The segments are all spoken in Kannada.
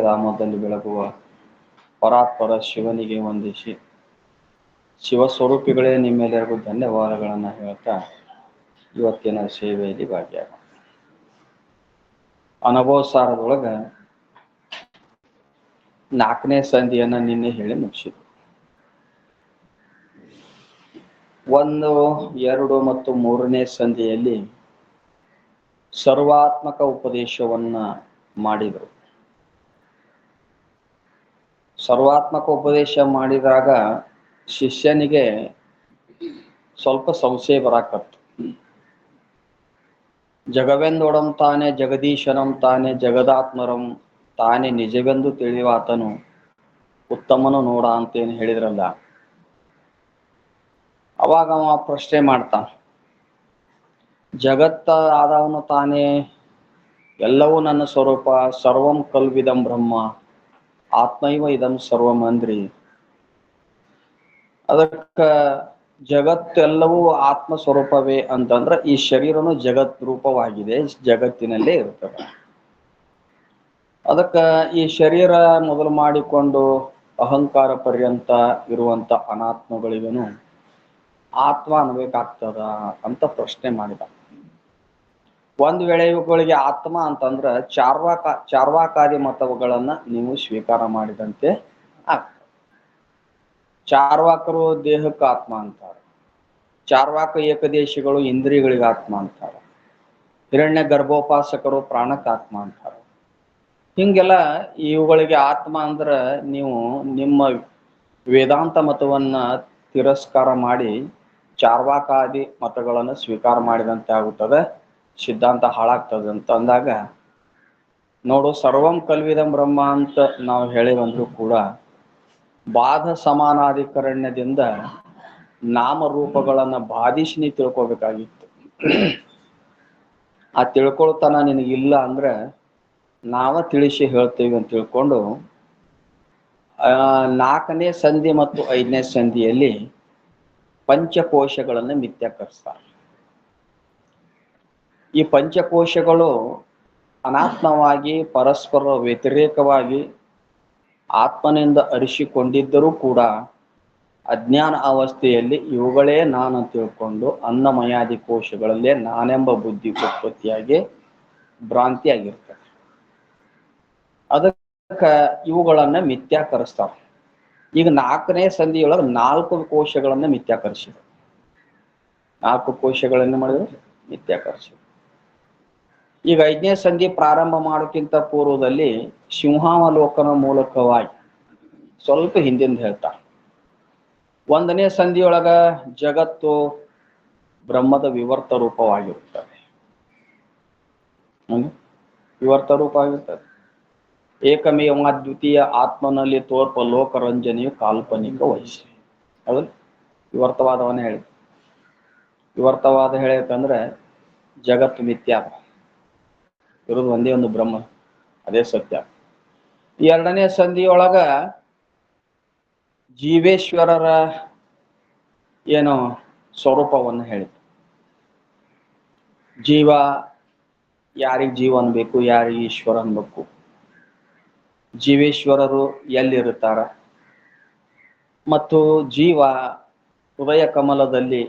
ರಾಮದಲ್ಲಿ ಬೆಳಗುವ ಪರಾತ್ಪರ ಶಿವನಿಗೆ ವಂದಿಸಿ ಶಿವಸ್ವರೂಪಿಗಳೇ ನಿಮ್ಮೆಲ್ಲರಿಗೂ ಧನ್ಯವಾದಗಳನ್ನು ಹೇಳ್ತಾ ಇವತ್ತಿನ ಸೇವೆಯಲ್ಲಿ ಭಾಗಿಯಾಗ ಅನುಭವ ಸಾರದೊಳಗ 4ನೇ ಸಂಧಿಯನ್ನ ನಿನ್ನೆ ಹೇಳಿ ಮುಗಿಸಿದ್ರು. 1, 2 ಮತ್ತು 3ನೇ ಸಂಧಿಯಲ್ಲಿ ಸರ್ವಾತ್ಮಕ ಉಪದೇಶವನ್ನ ಮಾಡಿದರು. ಸರ್ವಾತ್ಮಕ ಉಪದೇಶ ಮಾಡಿದಾಗ ಶಿಷ್ಯನಿಗೆ ಸ್ವಲ್ಪ ಸಂಶಯ ಬರಾಕತ್ತು. ಜಗವೆಂದೊಡಂ ತಾನೇ ಜಗದೀಶನಂ ತಾನೇ ಜಗದಾತ್ಮರಂ ತಾನೇ ನಿಜವೆಂದು ತಿಳಿವಾತನು ಉತ್ತಮನು ನೋಡ ಅಂತೇನು ಹೇಳಿದ್ರಲ್ಲ, ಅವಾಗ ಅವ ಪ್ರಶ್ನೆ ಮಾಡ್ತಾನ, ಜಗತ್ತ ಆದವನು ತಾನೇ, ಎಲ್ಲವೂ ನನ್ನ ಸ್ವರೂಪ, ಸರ್ವಂ ಕಲ್ವಿದಂ ಬ್ರಹ್ಮ ಆತ್ಮೈವ ಇದಂ ಸರ್ವಂ ಅಂದ್ರಿ. ಅದಕ್ಕ ಜಗತ್ತೆಲ್ಲವೂ ಆತ್ಮ ಸ್ವರೂಪವೇ ಅಂತಂದ್ರೆ ಈ ಶರೀರನು ಜಗತ್ ರೂಪವಾಗಿದೆ, ಜಗತ್ತಿನಲ್ಲೇ ಇರ್ತದೆ. ಅದಕ್ಕ ಈ ಶರೀರ ಮೊದಲು ಮಾಡಿಕೊಂಡು ಅಹಂಕಾರ ಪರ್ಯಂತ ಇರುವಂತ ಅನಾತ್ಮಗಳಿಗನು ಆತ್ಮ ಅನ್ಬೇಕಾಗ್ತದ ಅಂತ ಪ್ರಶ್ನೆ ಮಾಡಿದ. ಒಂದ್ ವೇಳೆ ಇವುಗಳಿಗೆ ಆತ್ಮ ಅಂತಂದ್ರ ಚಾರ್ವಾಕಾದಿ ಮತಗಳನ್ನ ನೀವು ಸ್ವೀಕಾರ ಮಾಡಿದಂತೆ ಆಗ್ತದೆ. ಚಾರ್ವಾಕರು ದೇಹಕ್ಕೆ ಆತ್ಮ ಅಂತಾರೆ, ಚಾರ್ವಾಕ ಏಕದೇಶಿಗಳು ಇಂದ್ರಿಯಗಳಿಗೆ ಆತ್ಮ ಅಂತಾರೆ, ಹಿರಣ್ಯ ಗರ್ಭೋಪಾಸಕರು ಪ್ರಾಣಕ್ಕೆ ಆತ್ಮ ಅಂತಾರೆ. ಹಿಂಗೆಲ್ಲ ಇವುಗಳಿಗೆ ಆತ್ಮ ಅಂದ್ರ ನೀವು ನಿಮ್ಮ ವೇದಾಂತ ಮತವನ್ನ ತಿರಸ್ಕಾರ ಮಾಡಿ ಚಾರ್ವಾಕಾದಿ ಮತಗಳನ್ನು ಸ್ವೀಕಾರ ಮಾಡಿದಂತೆ ಆಗುತ್ತದೆ, ಸಿದ್ಧಾಂತ ಹಾಳಾಗ್ತದೆ ಅಂತ ಅಂದಾಗ, ನೋಡು ಸರ್ವಂ ಕಲ್ವಿದಂ ಬ್ರಹ್ಮ ಅಂತ ನಾವು ಹೇಳಿವಂದ್ರೂ ಕೂಡ ಬಾಧ ಸಮಾನಾಧಿಕರಣ್ಯದಿಂದ ನಾಮರೂಪಗಳನ್ನ ಬಾಧಿಸಿ ನೀ ತಿಳ್ಕೊಬೇಕಾಗಿತ್ತು. ಆ ತಿಳ್ಕೊಳ್ತಾನ ನಿನಗಿಲ್ಲ ಅಂದ್ರೆ ನಾವ ತಿಳಿಸಿ ಹೇಳ್ತೇವೆ ಅಂತ ತಿಳ್ಕೊಂಡು 4ನೇ ಸಂಧಿ ಮತ್ತು 5ನೇ ಸಂಧಿಯಲ್ಲಿ ಪಂಚಕೋಶಗಳನ್ನು ಮಿಥ್ಯಾಕರಿಸ್ತಾರೆ. ಈ ಪಂಚಕೋಶಗಳು ಅನಾತ್ಮವಾಗಿ ಪರಸ್ಪರ ವ್ಯತಿರೇಕವಾಗಿ ಆತ್ಮನಿಂದ ಅರಿಸಿಕೊಂಡಿದ್ದರೂ ಕೂಡ ಅಜ್ಞಾನ ಅವಸ್ಥೆಯಲ್ಲಿ ಇವುಗಳೇ ನಾನು ತಿಳ್ಕೊಂಡು ಅನ್ನಮಯಾದಿ ಕೋಶಗಳಲ್ಲೇ ನಾನೆಂಬ ಬುದ್ಧಿ ಉತ್ಪತ್ತಿಯಾಗಿ ಭ್ರಾಂತಿಯಾಗಿರ್ತದೆ. ಅದಕ್ಕೆ ಇವುಗಳನ್ನ ಮಿಥ್ಯಾಕರಿಸ್ತಾರೆ. ಈಗ 4ನೇ ಸಂಧಿಯೊಳಗೆ 4 ಕೋಶಗಳನ್ನ ಮಿಥ್ಯಾಕರಿಸಿದ್ರು. 4 ಕೋಶಗಳನ್ನ ಮಾಡಿದ್ರು ಮಿಥ್ಯಾಕರಿಸಿದ್ರು. ಈಗ 5ನೇ ಸಂಧಿ ಪ್ರಾರಂಭ ಮಾಡೋಕ್ಕಿಂತ ಪೂರ್ವದಲ್ಲಿ ಸಿಂಹಾವಲೋಕನ ಮೂಲಕವಾಗಿ ಸ್ವಲ್ಪ ಹಿಂದಿಂದ ಹೇಳ್ತಾರೆ. 1ನೇ ಸಂಧಿಯೊಳಗ ಜಗತ್ತು ಬ್ರಹ್ಮದ ವಿವರ್ತ ರೂಪವಾಗಿರುತ್ತದೆ, ವಿವರ್ತ ರೂಪವಾಗಿರ್ತದೆ. ಏಕಮೇವ ದ್ವಿತೀಯ ಆತ್ಮನಲ್ಲಿ ತೋರ್ಪ ಲೋಕರಂಜನೆಯು ಕಾಲ್ಪನಿಕ ವಹಿಸಿ, ಅದು ವಿವರ್ತವಾದವನ್ನ ಹೇಳಿ. ವಿವರ್ತವಾದ ಹೇಳಬೇಕಂದ್ರೆ ಜಗತ್ತು ಮಿಥ್ಯ, ಇರೋದು ಒಂದೇ ಒಂದು ಬ್ರಹ್ಮ, ಅದೇ ಸತ್ಯ. 2ನೇ ಸಂಧಿಯೊಳಗ ಜೀವೇಶ್ವರರ ಏನು ಸ್ವರೂಪವನ್ನು ಹೇಳಿ, ಜೀವ ಯಾರಿಗೆ ಜೀವ ಅನ್ಬೇಕು, ಯಾರಿಗೆ ಈಶ್ವರ ಅನ್ಬೇಕು, ಜೀವೇಶ್ವರರು ಎಲ್ಲಿರುತ್ತಾರ, ಮತ್ತು ಜೀವ ಹೃದಯ ಕಮಲದಲ್ಲಿ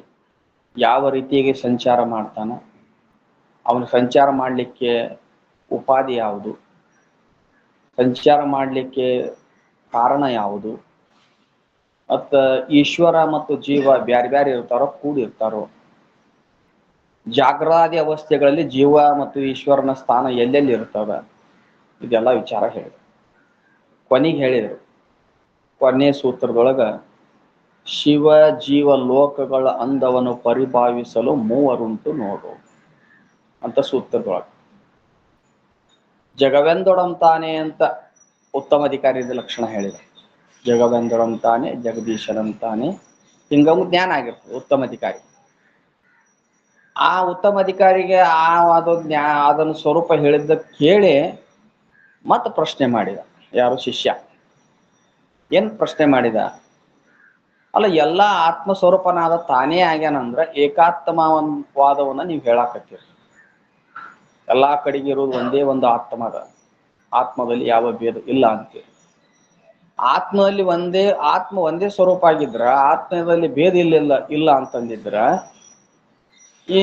ಯಾವ ರೀತಿಯಾಗಿ ಸಂಚಾರ ಮಾಡ್ತಾನ, ಅವನು ಸಂಚಾರ ಮಾಡಲಿಕ್ಕೆ ಉಪಾಧಿ ಯಾವುದು, ಸಂಚಾರ ಮಾಡಲಿಕ್ಕೆ ಕಾರಣ ಯಾವುದು, ಮತ್ತು ಈಶ್ವರ ಮತ್ತು ಜೀವ ಬ್ಯಾರೆ ಬ್ಯಾರೆ ಇರ್ತಾರೋ ಕೂಡಿರ್ತಾರೋ, ಜಾಗ್ರಾದಿ ಅವಸ್ಥೆಗಳಲ್ಲಿ ಜೀವ ಮತ್ತು ಈಶ್ವರನ ಸ್ಥಾನ ಎಲ್ಲೆಲ್ಲಿ ಇರ್ತದ, ಇದೆಲ್ಲ ವಿಚಾರ ಹೇಳಿದ್ರು. ಕೊನೆಗೆ ಹೇಳಿದರು, ಕೊನೆ ಸೂತ್ರದೊಳಗ ಶಿವ ಜೀವ ಲೋಕಗಳ ಅಂದವನ್ನು ಪರಿಭಾವಿಸಲು ಮೂವರುಂಟು ನೋಡು ಅಂತ ಸೂತ್ರದೊಳಗೆ. ಜಗವೆಂದೊಡಂ ತಾನೆ ಅಂತ ಉತ್ತಮ ಅಧಿಕಾರಿದ ಲಕ್ಷಣ ಹೇಳಿದರು. ಜಗವೆಂದೊಡಂ ತಾನೆ ಜಗದೀಶನಂ ತಾನೆ, ಹಿಂಗ ಜ್ಞಾನ ಆಗಿರ್ತದೆ ಉತ್ತಮ ಅಧಿಕಾರಿ. ಆ ಉತ್ತಮ ಅಧಿಕಾರಿಗೆ ಅದನ್ನು ಸ್ವರೂಪ ಹೇಳಿದ್ದ ಕೇಳಿ ಮತ್ತೆ ಪ್ರಶ್ನೆ ಮಾಡಿದ. ಯಾರು? ಶಿಷ್ಯ. ಏನ್ ಪ್ರಶ್ನೆ ಮಾಡಿದ? ಅಲ್ಲ, ಎಲ್ಲ ಆತ್ಮ ಸ್ವರೂಪನಾದ ತಾನೇ ಆಗ್ಯಾನಂದ್ರ ಏಕಾತ್ಮವಾದವನ್ನ ನೀವು ಹೇಳಾಕತ್ತೀರಿ. ಎಲ್ಲಾ ಕಡೆಗೆ ಇರೋದು ಒಂದೇ ಒಂದು ಆತ್ಮ ಅದ, ಆತ್ಮದಲ್ಲಿ ಯಾವ ಭೇದ ಇಲ್ಲ ಅಂತೀವಿ. ಆತ್ಮದಲ್ಲಿ ಆತ್ಮ ಒಂದೇ ಸ್ವರೂಪ ಆಗಿದ್ರ ಆತ್ಮದಲ್ಲಿ ಭೇದ ಇಲ್ಲ ಅಂತಂದಿದ್ರ ಈ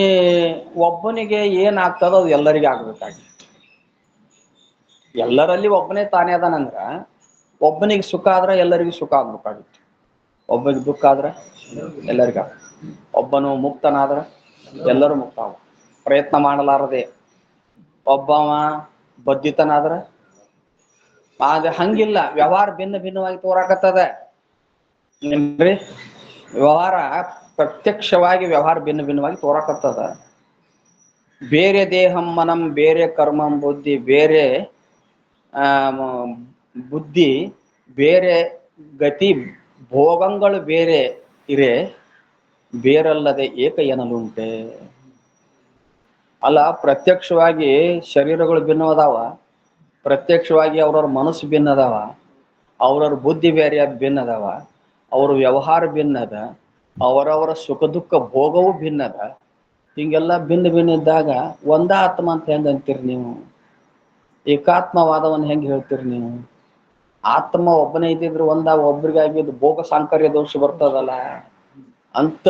ಒಬ್ಬನಿಗೆ ಏನಾಗ್ತದೋ ಅದು ಎಲ್ಲರಿಗೂ ಆಗ್ಬೇಕಾಗಿತ್ತು. ಎಲ್ಲರಲ್ಲಿ ಒಬ್ಬನೇ ತಾನೇ ಅದಾನಂದ್ರ ಒಬ್ಬನಿಗೆ ಸುಖ ಆದ್ರೆ ಎಲ್ಲರಿಗೂ ಸುಖ ಆಗ್ಬೇಕಾಗಿತ್ತು, ಒಬ್ಬನಿಗೆ ದುಃಖ ಆದ್ರೆ ಎಲ್ಲರಿಗ, ಒಬ್ಬನು ಮುಕ್ತನಾದ್ರೆ ಎಲ್ಲರೂ ಮುಕ್ತ ಆಗ, ಪ್ರಯತ್ನ ಮಾಡಲಾರದೆ ಒಬ್ಬವ ಬದ್ಧಿತನಾದ್ರೆ ಆದ್ರೆ ಹಂಗಿಲ್ಲ. ವ್ಯವಹಾರ ಭಿನ್ನವಾಗಿ ತೋರಾಕತ್ತದ ಏನ್ರಿ, ವ್ಯವಹಾರ ಪ್ರತ್ಯಕ್ಷವಾಗಿ ವ್ಯವಹಾರ ಭಿನ್ನವಾಗಿ ತೋರಾಕತ್ತದ. ಬೇರೆ ದೇಹಂ ಮನಂ, ಬೇರೆ ಕರ್ಮಂ ಬುದ್ಧಿ, ಬೇರೆ ಬುದ್ಧಿ ಬೇರೆ, ಗತಿ ಭೋಗಗಳು ಬೇರೆ ಇರೆ, ಬೇರಲ್ಲದೆ ಏಕ ಎನ್ನಲುಂಟೆ. ಅಲ್ಲ, ಪ್ರತ್ಯಕ್ಷವಾಗಿ ಶರೀರಗಳು ಭಿನ್ನವದಾವ, ಪ್ರತ್ಯಕ್ಷವಾಗಿ ಅವ್ರವ್ರ ಮನಸ್ಸು ಭಿನ್ನ ಅದಾವ, ಅವ್ರವ್ರ ಬುದ್ಧಿ ಬೇರೆ ಭಿನ್ನ ಅದಾವ, ಅವ್ರ ವ್ಯವಹಾರ ಭಿನ್ನ ಅದ, ಅವರವರ ಸುಖ ದುಃಖ ಭೋಗವೂ ಭಿನ್ನ ಅದ. ಹಿಂಗೆಲ್ಲ ಭಿನ್ನ ಇದ್ದಾಗ ಒಂದ ಆತ್ಮ ಅಂತ ಹೆಂಗ್ ಅಂತೀರಿ ನೀವು? ಏಕಾತ್ಮವಾದವನ್ನು ಹೆಂಗ್ ಹೇಳ್ತೀರಿ ನೀವು? ಆತ್ಮ ಒಬ್ಬನೇ ಇದ್ದಿದ್ರು ಒಬ್ರಿಗಾಗಿ ಭೋಗ ಸಾಂಕರ್ಯ ದೋಷ ಬರ್ತದಲ್ಲ ಅಂತ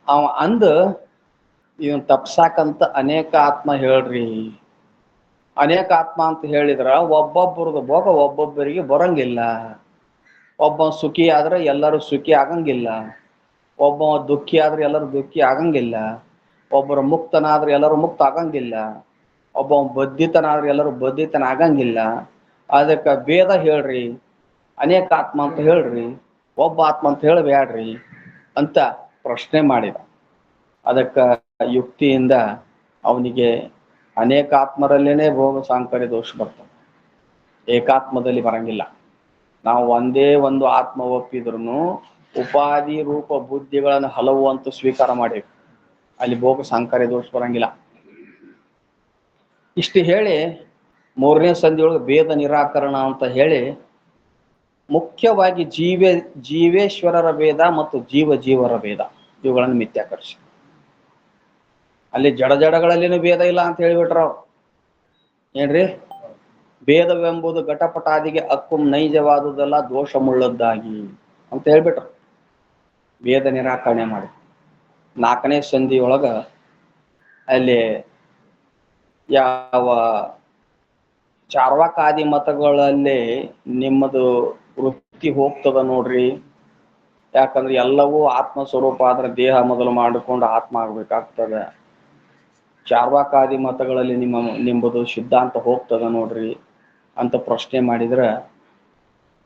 ಅವ ಇವನ್ ತಪ್ಸಾಕಂತ ಅನೇಕ ಆತ್ಮ ಹೇಳ್ರಿ. ಅನೇಕ ಆತ್ಮ ಅಂತ ಹೇಳಿದ್ರ ಒಬ್ಬೊಬ್ಬರದು ಭೋಗ ಒಬ್ಬೊಬ್ಬರಿಗೆ ಬರಂಗಿಲ್ಲ. ಒಬ್ಬ ಸುಖಿ ಆದ್ರೆ ಎಲ್ಲರೂ ಸುಖಿ ಆಗಂಗಿಲ್ಲ, ಒಬ್ಬ ದುಃಖಿ ಆದ್ರೆ ಎಲ್ಲರೂ ದುಃಖಿ ಆಗಂಗಿಲ್ಲ, ಒಬ್ಬರು ಮುಕ್ತನಾದ್ರೆ ಎಲ್ಲರೂ ಮುಕ್ತ ಆಗಂಗಿಲ್ಲ, ಒಬ್ಬ ಬದ್ಧಿತನಾದ್ರೆ ಎಲ್ಲರೂ ಬದ್ಧಿತನ ಆಗಂಗಿಲ್ಲ. ಅದಕ್ಕೆ ಭೇದ ಹೇಳ್ರಿ, ಅನೇಕ ಆತ್ಮ ಅಂತ ಹೇಳ್ರಿ, ಒಬ್ಬ ಆತ್ಮ ಅಂತ ಹೇಳಬೇಡ್ರಿ ಅಂತ ಪ್ರಶ್ನೆ ಮಾಡಿದ. ಅದಕ್ಕ ಯುಕ್ತಿಯಿಂದ ಅವನಿಗೆ ಅನೇಕ ಆತ್ಮರಲ್ಲೇನೆ ಭೋಗ ಸಾಂಕರ್ಯ ದೋಷ ಬರ್ತದೆ, ಏಕಾತ್ಮದಲ್ಲಿ ಬರಂಗಿಲ್ಲ. ನಾವು ಒಂದೇ ಒಂದು ಆತ್ಮ ಒಪ್ಪಿದ್ರು ಉಪಾಧಿ ರೂಪ ಬುದ್ಧಿಗಳನ್ನು ಹಲವು ಅಂತ ಸ್ವೀಕಾರ ಮಾಡೇವಿ, ಅಲ್ಲಿ ಭೋಗ ಸಾಂಕರ್ಯ ದೋಷ ಬರಂಗಿಲ್ಲ. ಇಷ್ಟು ಹೇಳಿ 3ನೇ ಸಂಧಿಯೊಳಗೆ ಭೇದ ನಿರಾಕರಣ ಅಂತ ಹೇಳಿ ಮುಖ್ಯವಾಗಿ ಜೀವೇಶ್ವರರ ಭೇದ ಮತ್ತು ಜೀವರ ಭೇದ ಇವುಗಳನ್ನು ಮಿಥ್ಯಾಕರಿಸಿ, ಅಲ್ಲಿ ಜಡಗಳಲ್ಲಿನೂ ಭೇದ ಇಲ್ಲ ಅಂತ ಹೇಳಿಬಿಟ್ರ ಅವ್ರು. ಏನ್ರಿ, ಭೇದವೆಂಬುದು ಘಟಪಟಾದಿಗೆ ಅಕ್ಕುಂ ನೈಜವಾದುದಲ್ಲ ದೋಷಮುಳ್ಳದ್ದಾಗಿ ಅಂತ ಹೇಳ್ಬಿಟ್ರು. ಭೇದ ನಿರಾಕರಣೆ ಮಾಡಿ 4ನೇ ಸಂಧಿಯೊಳಗ ಅಲ್ಲಿ ಯಾವ ಚಾರ್ವಾಕಾದಿ ಮತಗಳಲ್ಲಿ ನಿಮ್ಮದು ವೃತ್ತಿ ಹೋಗ್ತದ ನೋಡ್ರಿ. ಯಾಕಂದ್ರೆ ಎಲ್ಲವೂ ಆತ್ಮ ಸ್ವರೂಪ ಆದ್ರೆ ದೇಹ ಮೊದಲು ಮಾಡಿಕೊಂಡು ಆತ್ಮ ಆಗ್ಬೇಕಾಗ್ತದೆ. ಚಾರ್ವಾಕಾದಿ ಮತಗಳಲ್ಲಿ ನಿಮ್ಮದು ಸಿದ್ಧಾಂತ ಹೋಗ್ತದ ನೋಡ್ರಿ ಅಂತ ಪ್ರಶ್ನೆ ಮಾಡಿದ್ರೆ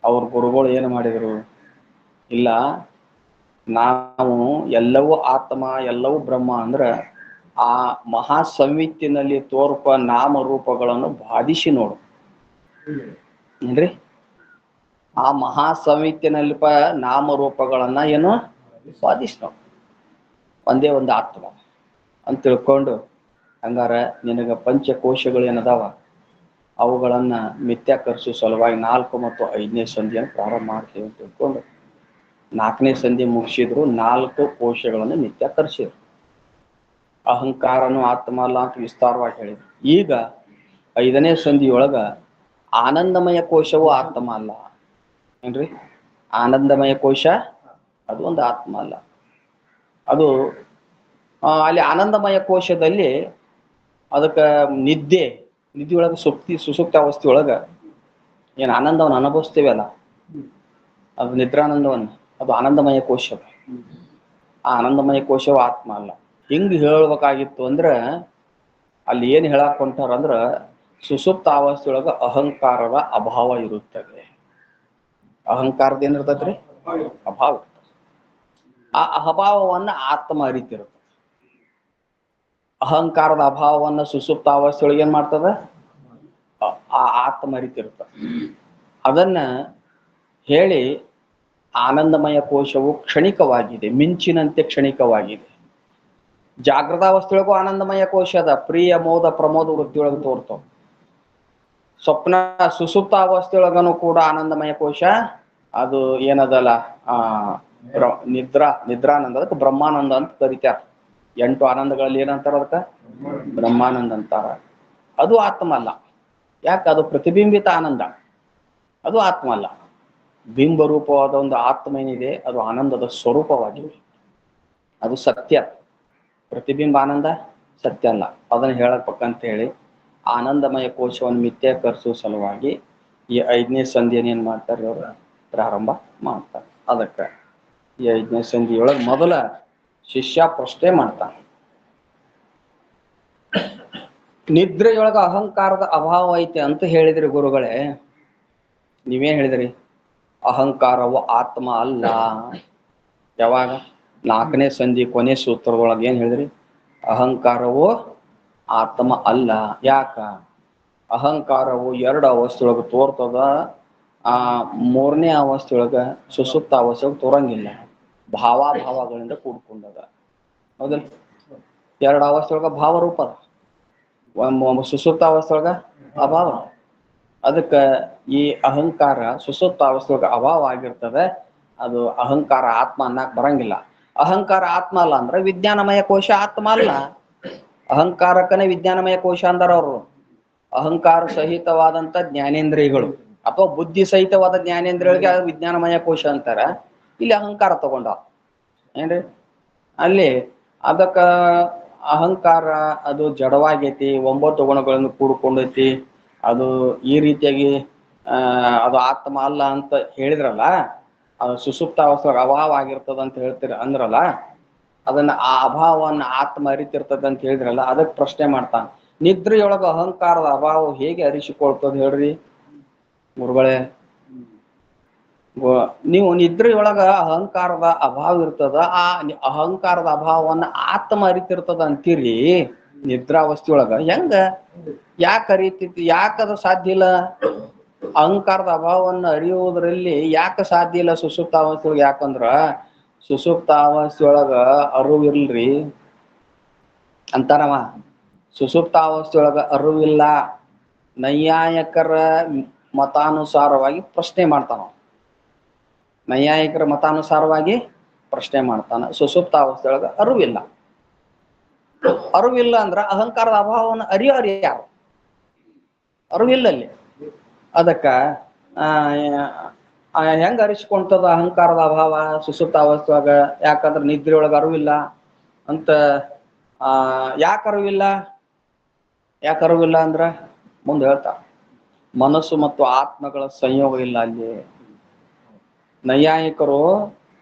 ಅವ್ರ ಗುರುಗಳು ಏನು ಮಾಡಿದ್ರು? ಇಲ್ಲ, ನಾವು ಎಲ್ಲವೂ ಆತ್ಮ ಎಲ್ಲವೂ ಬ್ರಹ್ಮ ಅಂದ್ರೆ ಆ ಮಹಾ ಸಂವಿತ್ತಿನಲ್ಲಿ ತೋರ್ಪ ನಾಮರೂಪಗಳನ್ನು ಬಾಧಿಸಿ ನೋಡು ಏನ್ರಿ, ಆ ಮಹಾ ಸಂವಿತ್ತಿನಲ್ಲಿ ನಾಮರೂಪಗಳನ್ನ ಏನು ಬಾಧಿಸಿ ನೋಡು, ಒಂದೇ ಒಂದು ಆತ್ಮ ಅಂತ ತಿಳ್ಕೊಂಡು ಹಂಗಾರ ನಿನಗ ಪಂಚಕೋಶಗಳು ಏನದಾವ ಅವುಗಳನ್ನ ಮಿಥ್ಯಾಕರಿಸೋ ಸಲುವಾಗಿ 4 ಮತ್ತು 5ನೇ ಸಂಧಿಯನ್ನು ಪ್ರಾರಂಭ ಮಾಡ್ತೀವಿ ಅಂತ ತಿಳ್ಕೊಂಡು 4ನೇ ಸಂಧಿ ಮುಗಿಸಿದ್ರು 4 ಕೋಶಗಳನ್ನು ಮಿಥ್ಯಾಕರಿಸಿದ್ರು. ಅಹಂಕಾರನು ಆತ್ಮ ಅಲ್ಲ ಅಂತ ವಿಸ್ತಾರವಾಗಿ ಹೇಳಿದ್ರು. ಈಗ 5ನೇ ಸಂಧಿಯೊಳಗ ಆನಂದಮಯ ಕೋಶವು ಆತ್ಮ ಅಲ್ಲ ಏನ್ರಿ, ಆನಂದಮಯ ಕೋಶ ಅದು ಒಂದು ಆತ್ಮ ಅಲ್ಲ. ಅದು ಅಲ್ಲಿ ಆನಂದಮಯ ಕೋಶದಲ್ಲಿ ಅದಕ್ಕೆ ನಿದ್ದೆಯೊಳಗೆ ಸುಸುಪ್ತ ಅವಸ್ಥೆಯೊಳಗ ಏನು ಆನಂದವನ್ನು ಅನುಭವಿಸ್ತೇವಲ್ಲ, ಅದು ನಿದ್ರಾನಂದವನ್ನು, ಅದು ಆನಂದಮಯ ಕೋಶ. ಆ ಆನಂದಮಯ ಕೋಶವು ಆತ್ಮ ಅಲ್ಲ. ಹಿಂಗ್ ಹೇಳ್ಬೇಕಾಗಿತ್ತು ಅಂದ್ರೆ ಅಲ್ಲಿ ಏನ್ ಹೇಳಕ್ ಹೊಂಟಾರಂದ್ರ ಸುಸುಪ್ತ ಅವಸ್ಥೆಯೊಳಗ ಅಹಂಕಾರದ ಅಭಾವ ಇರುತ್ತದೆ. ಅಹಂಕಾರದ ಏನಿರ್ತೈತ್ರಿ? ಅಭಾವ. ಆ ಅಭಾವವನ್ನ ಆತ್ಮ ಅರಿತಿರುತ್ತೆ. ಅಹಂಕಾರದ ಅಭಾವವನ್ನ ಸುಸುಪ್ತ ಅವಸ್ಥೆಯೊಳಗೆ ಏನ್ ಮಾಡ್ತದ? ಆ ಆತ್ಮ ಅರಿತಿರುತ್ತೆ. ಅದನ್ನ ಹೇಳಿ ಆನಂದಮಯ ಕೋಶವು ಕ್ಷಣಿಕವಾಗಿದೆ, ಮಿಂಚಿನಂತೆ ಕ್ಷಣಿಕವಾಗಿದೆ. ಜಾಗೃತಾವಸ್ಥೆಯೊಳಗೂ ಆನಂದಮಯ ಕೋಶ ಅದ, ಪ್ರಿಯ ಮೋದ ಪ್ರಮೋದ ವೃತ್ತಿಯೊಳಗೆ ತೋರ್ತಾವ. ಸ್ವಪ್ನ ಸುಸುಪ್ತ ಅವಸ್ಥೆಯೊಳಗನು ಕೂಡ ಆನಂದಮಯ ಕೋಶ ಅದು ಏನದಲ್ಲ ನಿದ್ರಾನಂದ, ಅದಕ್ಕೆ ಬ್ರಹ್ಮಾನಂದ ಅಂತ ಕರಿತಾರ. 8 ಆನಂದಗಳಲ್ಲಿ ಏನಂತಾರ? ಅದಕ್ಕೆ ಬ್ರಹ್ಮಾನಂದ ಅಂತಾರ. ಅದು ಆತ್ಮ ಅಲ್ಲ. ಯಾಕೆ? ಅದು ಪ್ರತಿಬಿಂಬಿತ ಆನಂದ, ಅದು ಆತ್ಮ ಅಲ್ಲ. ಬಿಂಬರೂಪವಾದ ಒಂದು ಆತ್ಮ ಏನಿದೆ ಅದು ಆನಂದದ ಸ್ವರೂಪವಾಗಿದೆ, ಅದು ಸತ್ಯ. ಪ್ರತಿಬಿಂಬ ಆನಂದ ಸತ್ಯ ಅಲ್ಲ. ಅದನ್ನು ಹೇಳಬೇಕಂತ ಹೇಳಿ ಆನಂದಮಯ ಕೋಶವನ್ನು ಮಿಥ್ಯಾಕರಿಸುವ ಸಲುವಾಗಿ ಈ 5ನೇ ಸಂಧಿಯನ್ನು ಏನ್ ಮಾಡ್ತಾರೆ ಅವರು ಪ್ರಾರಂಭ ಮಾಡ್ತಾರೆ. ಅದಕ್ಕೆ ಈ 5ನೇ ಸಂಧಿಯೊಳಗೆ ಮೊದಲ ಶಿಷ್ಯ ಪ್ರಶ್ನೆ ಮಾಡ್ತಾನೆ, ನಿದ್ರೆಯೊಳಗ ಅಹಂಕಾರದ ಅಭಾವ ಐತೆ ಅಂತ ಹೇಳಿದ್ರಿ ಗುರುಗಳೇ, ನೀವೇನ್ ಹೇಳಿದ್ರಿ? ಅಹಂಕಾರವು ಆತ್ಮ ಅಲ್ಲ. ಯಾವಾಗ? 4ನೇ ಸಂಧಿ ಕೊನೆ ಸೂತ್ರದೊಳಗೆ ಏನ್ ಹೇಳಿದ್ರಿ? ಅಹಂಕಾರವು ಆತ್ಮ ಅಲ್ಲ. ಯಾಕ? ಅಹಂಕಾರವು 2 ಅವಸ್ಥೆಯೊಳಗೆ ತೋರ್ತದ. ಆ 3ನೇ ಅವಸ್ಥೆಯೊಳಗ ಸುಸುಪ್ತ ಅವಸ್ಥೆಯೊಳಗೆ ತೋರಂಗಿಲ್ಲ, ಭಾವಗಳಿಂದ ಕೂಡ್ಕೊಂಡದ. ಹೌದಲ್ಲ? 2 ಅವಸ್ಥೆಯೊಳಗ ಭಾವ ರೂಪ ಅದ, ಸುಸುಪ್ತ ಅವಸ್ಥೆಯೊಳಗ ಅಭಾವ. ಅದಕ್ಕೆ ಈ ಅಹಂಕಾರ ಸುಸುಪ್ತ ಅವಸ್ಥೆಯೊಳಗ ಅಭಾವ ಆಗಿರ್ತದೆ. ಅದು ಅಹಂಕಾರ ಆತ್ಮ ಅನ್ನಕ್ ಬರಂಗಿಲ್ಲ. ಅಹಂಕಾರ ಆತ್ಮ ಅಲ್ಲ ಅಂದ್ರೆ ವಿಜ್ಞಾನಮಯ ಕೋಶ ಆತ್ಮ ಅಲ್ಲ. ಅಹಂಕಾರಕ್ಕನೇ ವಿಜ್ಞಾನಮಯ ಕೋಶ ಅಂದಾರ ಅವರು. ಅಹಂಕಾರ ಸಹಿತವಾದಂತ ಜ್ಞಾನೇಂದ್ರಿಯಗಳು ಅಥವಾ ಬುದ್ಧಿ ಸಹಿತವಾದ ಜ್ಞಾನೇಂದ್ರಿಯಗಳಿಗೆ ವಿಜ್ಞಾನಮಯ ಕೋಶ ಅಂತಾರ. ಇಲ್ಲಿ ಅಹಂಕಾರ ತಗೊಂಡ ಏನ್ರಿ ಅಲ್ಲಿ. ಅದಕ್ಕ ಅಹಂಕಾರ ಅದು ಜಡವಾಗೈತಿ, 9 ಗುಣಗಳನ್ನು ಕೂಡ್ಕೊಂಡೈತಿ, ಅದು ಈ ರೀತಿಯಾಗಿ ಅದು ಆತ್ಮ ಅಲ್ಲ ಅಂತ ಹೇಳಿದ್ರಲ್ಲ. ಅದು ಸುಸುಪ್ತ ಅವಸ್ಥೆ ಅಭಾವ ಆಗಿರ್ತದ ಅಂತ ಹೇಳ್ತೀರ ಅಂದ್ರಲ್ಲ, ಅದನ್ನ ಆ ಅಭಾವವನ್ನು ಆತ್ಮ ಅರಿತಿರ್ತದ ಅಂತ ಹೇಳಿದ್ರಲ್ಲ. ಅದಕ್ಕೆ ಪ್ರಶ್ನೆ ಮಾಡ್ತಾನ, ನಿದ್ರೆಯೊಳಗ ಅಹಂಕಾರದ ಅಭಾವ ಹೇಗೆ ಅರಿಸಿಕೊಳ್ತದ ಹೇಳ್ರಿ ಗುರುಗಳೇ? ನೀವು ನಿದ್ರೆಯೊಳಗ ಅಹಂಕಾರದ ಅಭಾವ ಇರ್ತದ, ಆ ಅಹಂಕಾರದ ಅಭಾವವನ್ನ ಆತ್ಮ ಅರಿತಿರ್ತದ ಅಂತೀರಿ. ನಿದ್ರಾವಸ್ಥೆಯೊಳಗ ಹೆಂಗ? ಯಾಕೆ ಅರಿತೈತಿ? ಯಾಕದು ಸಾಧ್ಯ ಇಲ್ಲ? ಅಹಂಕಾರದ ಅಭಾವವನ್ನು ಅರಿಯುವುದರಲ್ಲಿ ಯಾಕೆ ಸಾಧ್ಯ ಇಲ್ಲ ಸುಸುಪ್ತಾವಸ್ಥೆಯೊಳಗೆ? ಯಾಕಂದ್ರ ಸುಸುಪ್ತಾವಸ್ಥೆಯೊಳಗ ಅರಿವಿಲ್ರಿ ಅಂತಾರವ. ಸುಸುಪ್ತಾವಸ್ಥೆಯೊಳಗ ಅರಿವಿಲ್ಲ. ನೈಯಾಯಿಕರ ಮತಾನುಸಾರವಾಗಿ ಪ್ರಶ್ನೆ ಮಾಡ್ತಾನ. ನೈಯಾಯಿಕರ ಮತಾನುಸಾರವಾಗಿ ಪ್ರಶ್ನೆ ಮಾಡ್ತಾನ. ಸುಸುಪ್ತಾವಸ್ಥೆಯೊಳಗ ಅರಿವಿಲ್ಲ. ಅರಿವಿಲ್ಲ ಅಂದ್ರ ಅಹಂಕಾರದ ಅಭಾವವನ್ನು ಅರಿಯೋರು ಯಾರು? ಅರಿವಿಲ್ಲಲ್ಲಿ. ಅದಕ್ಕ ಹೆಂಗ ಅರಿಸ್ಕೊಂತದ ಅಹಂಕಾರದ ಅಭಾವ ಸುಸುಪ್ತಾವಸ್ಥೆಯೊಳಗ? ಯಾಕಂದ್ರೆ ನಿದ್ರೆಯೊಳಗ ಅರಿವಿಲ್ಲ ಅಂತ. ಯಾಕೆ ಅರಿವಿಲ್ಲ? ಯಾಕೆ ಅರಿವಿಲ್ಲ ಅಂದ್ರ ಮುಂದೆ ಹೇಳ್ತಾ, ಮನಸ್ಸು ಮತ್ತು ಆತ್ಮಗಳ ಸಂಯೋಗ ಇಲ್ಲ ಅಲ್ಲಿ. ನೈಯಾಯಿಕರು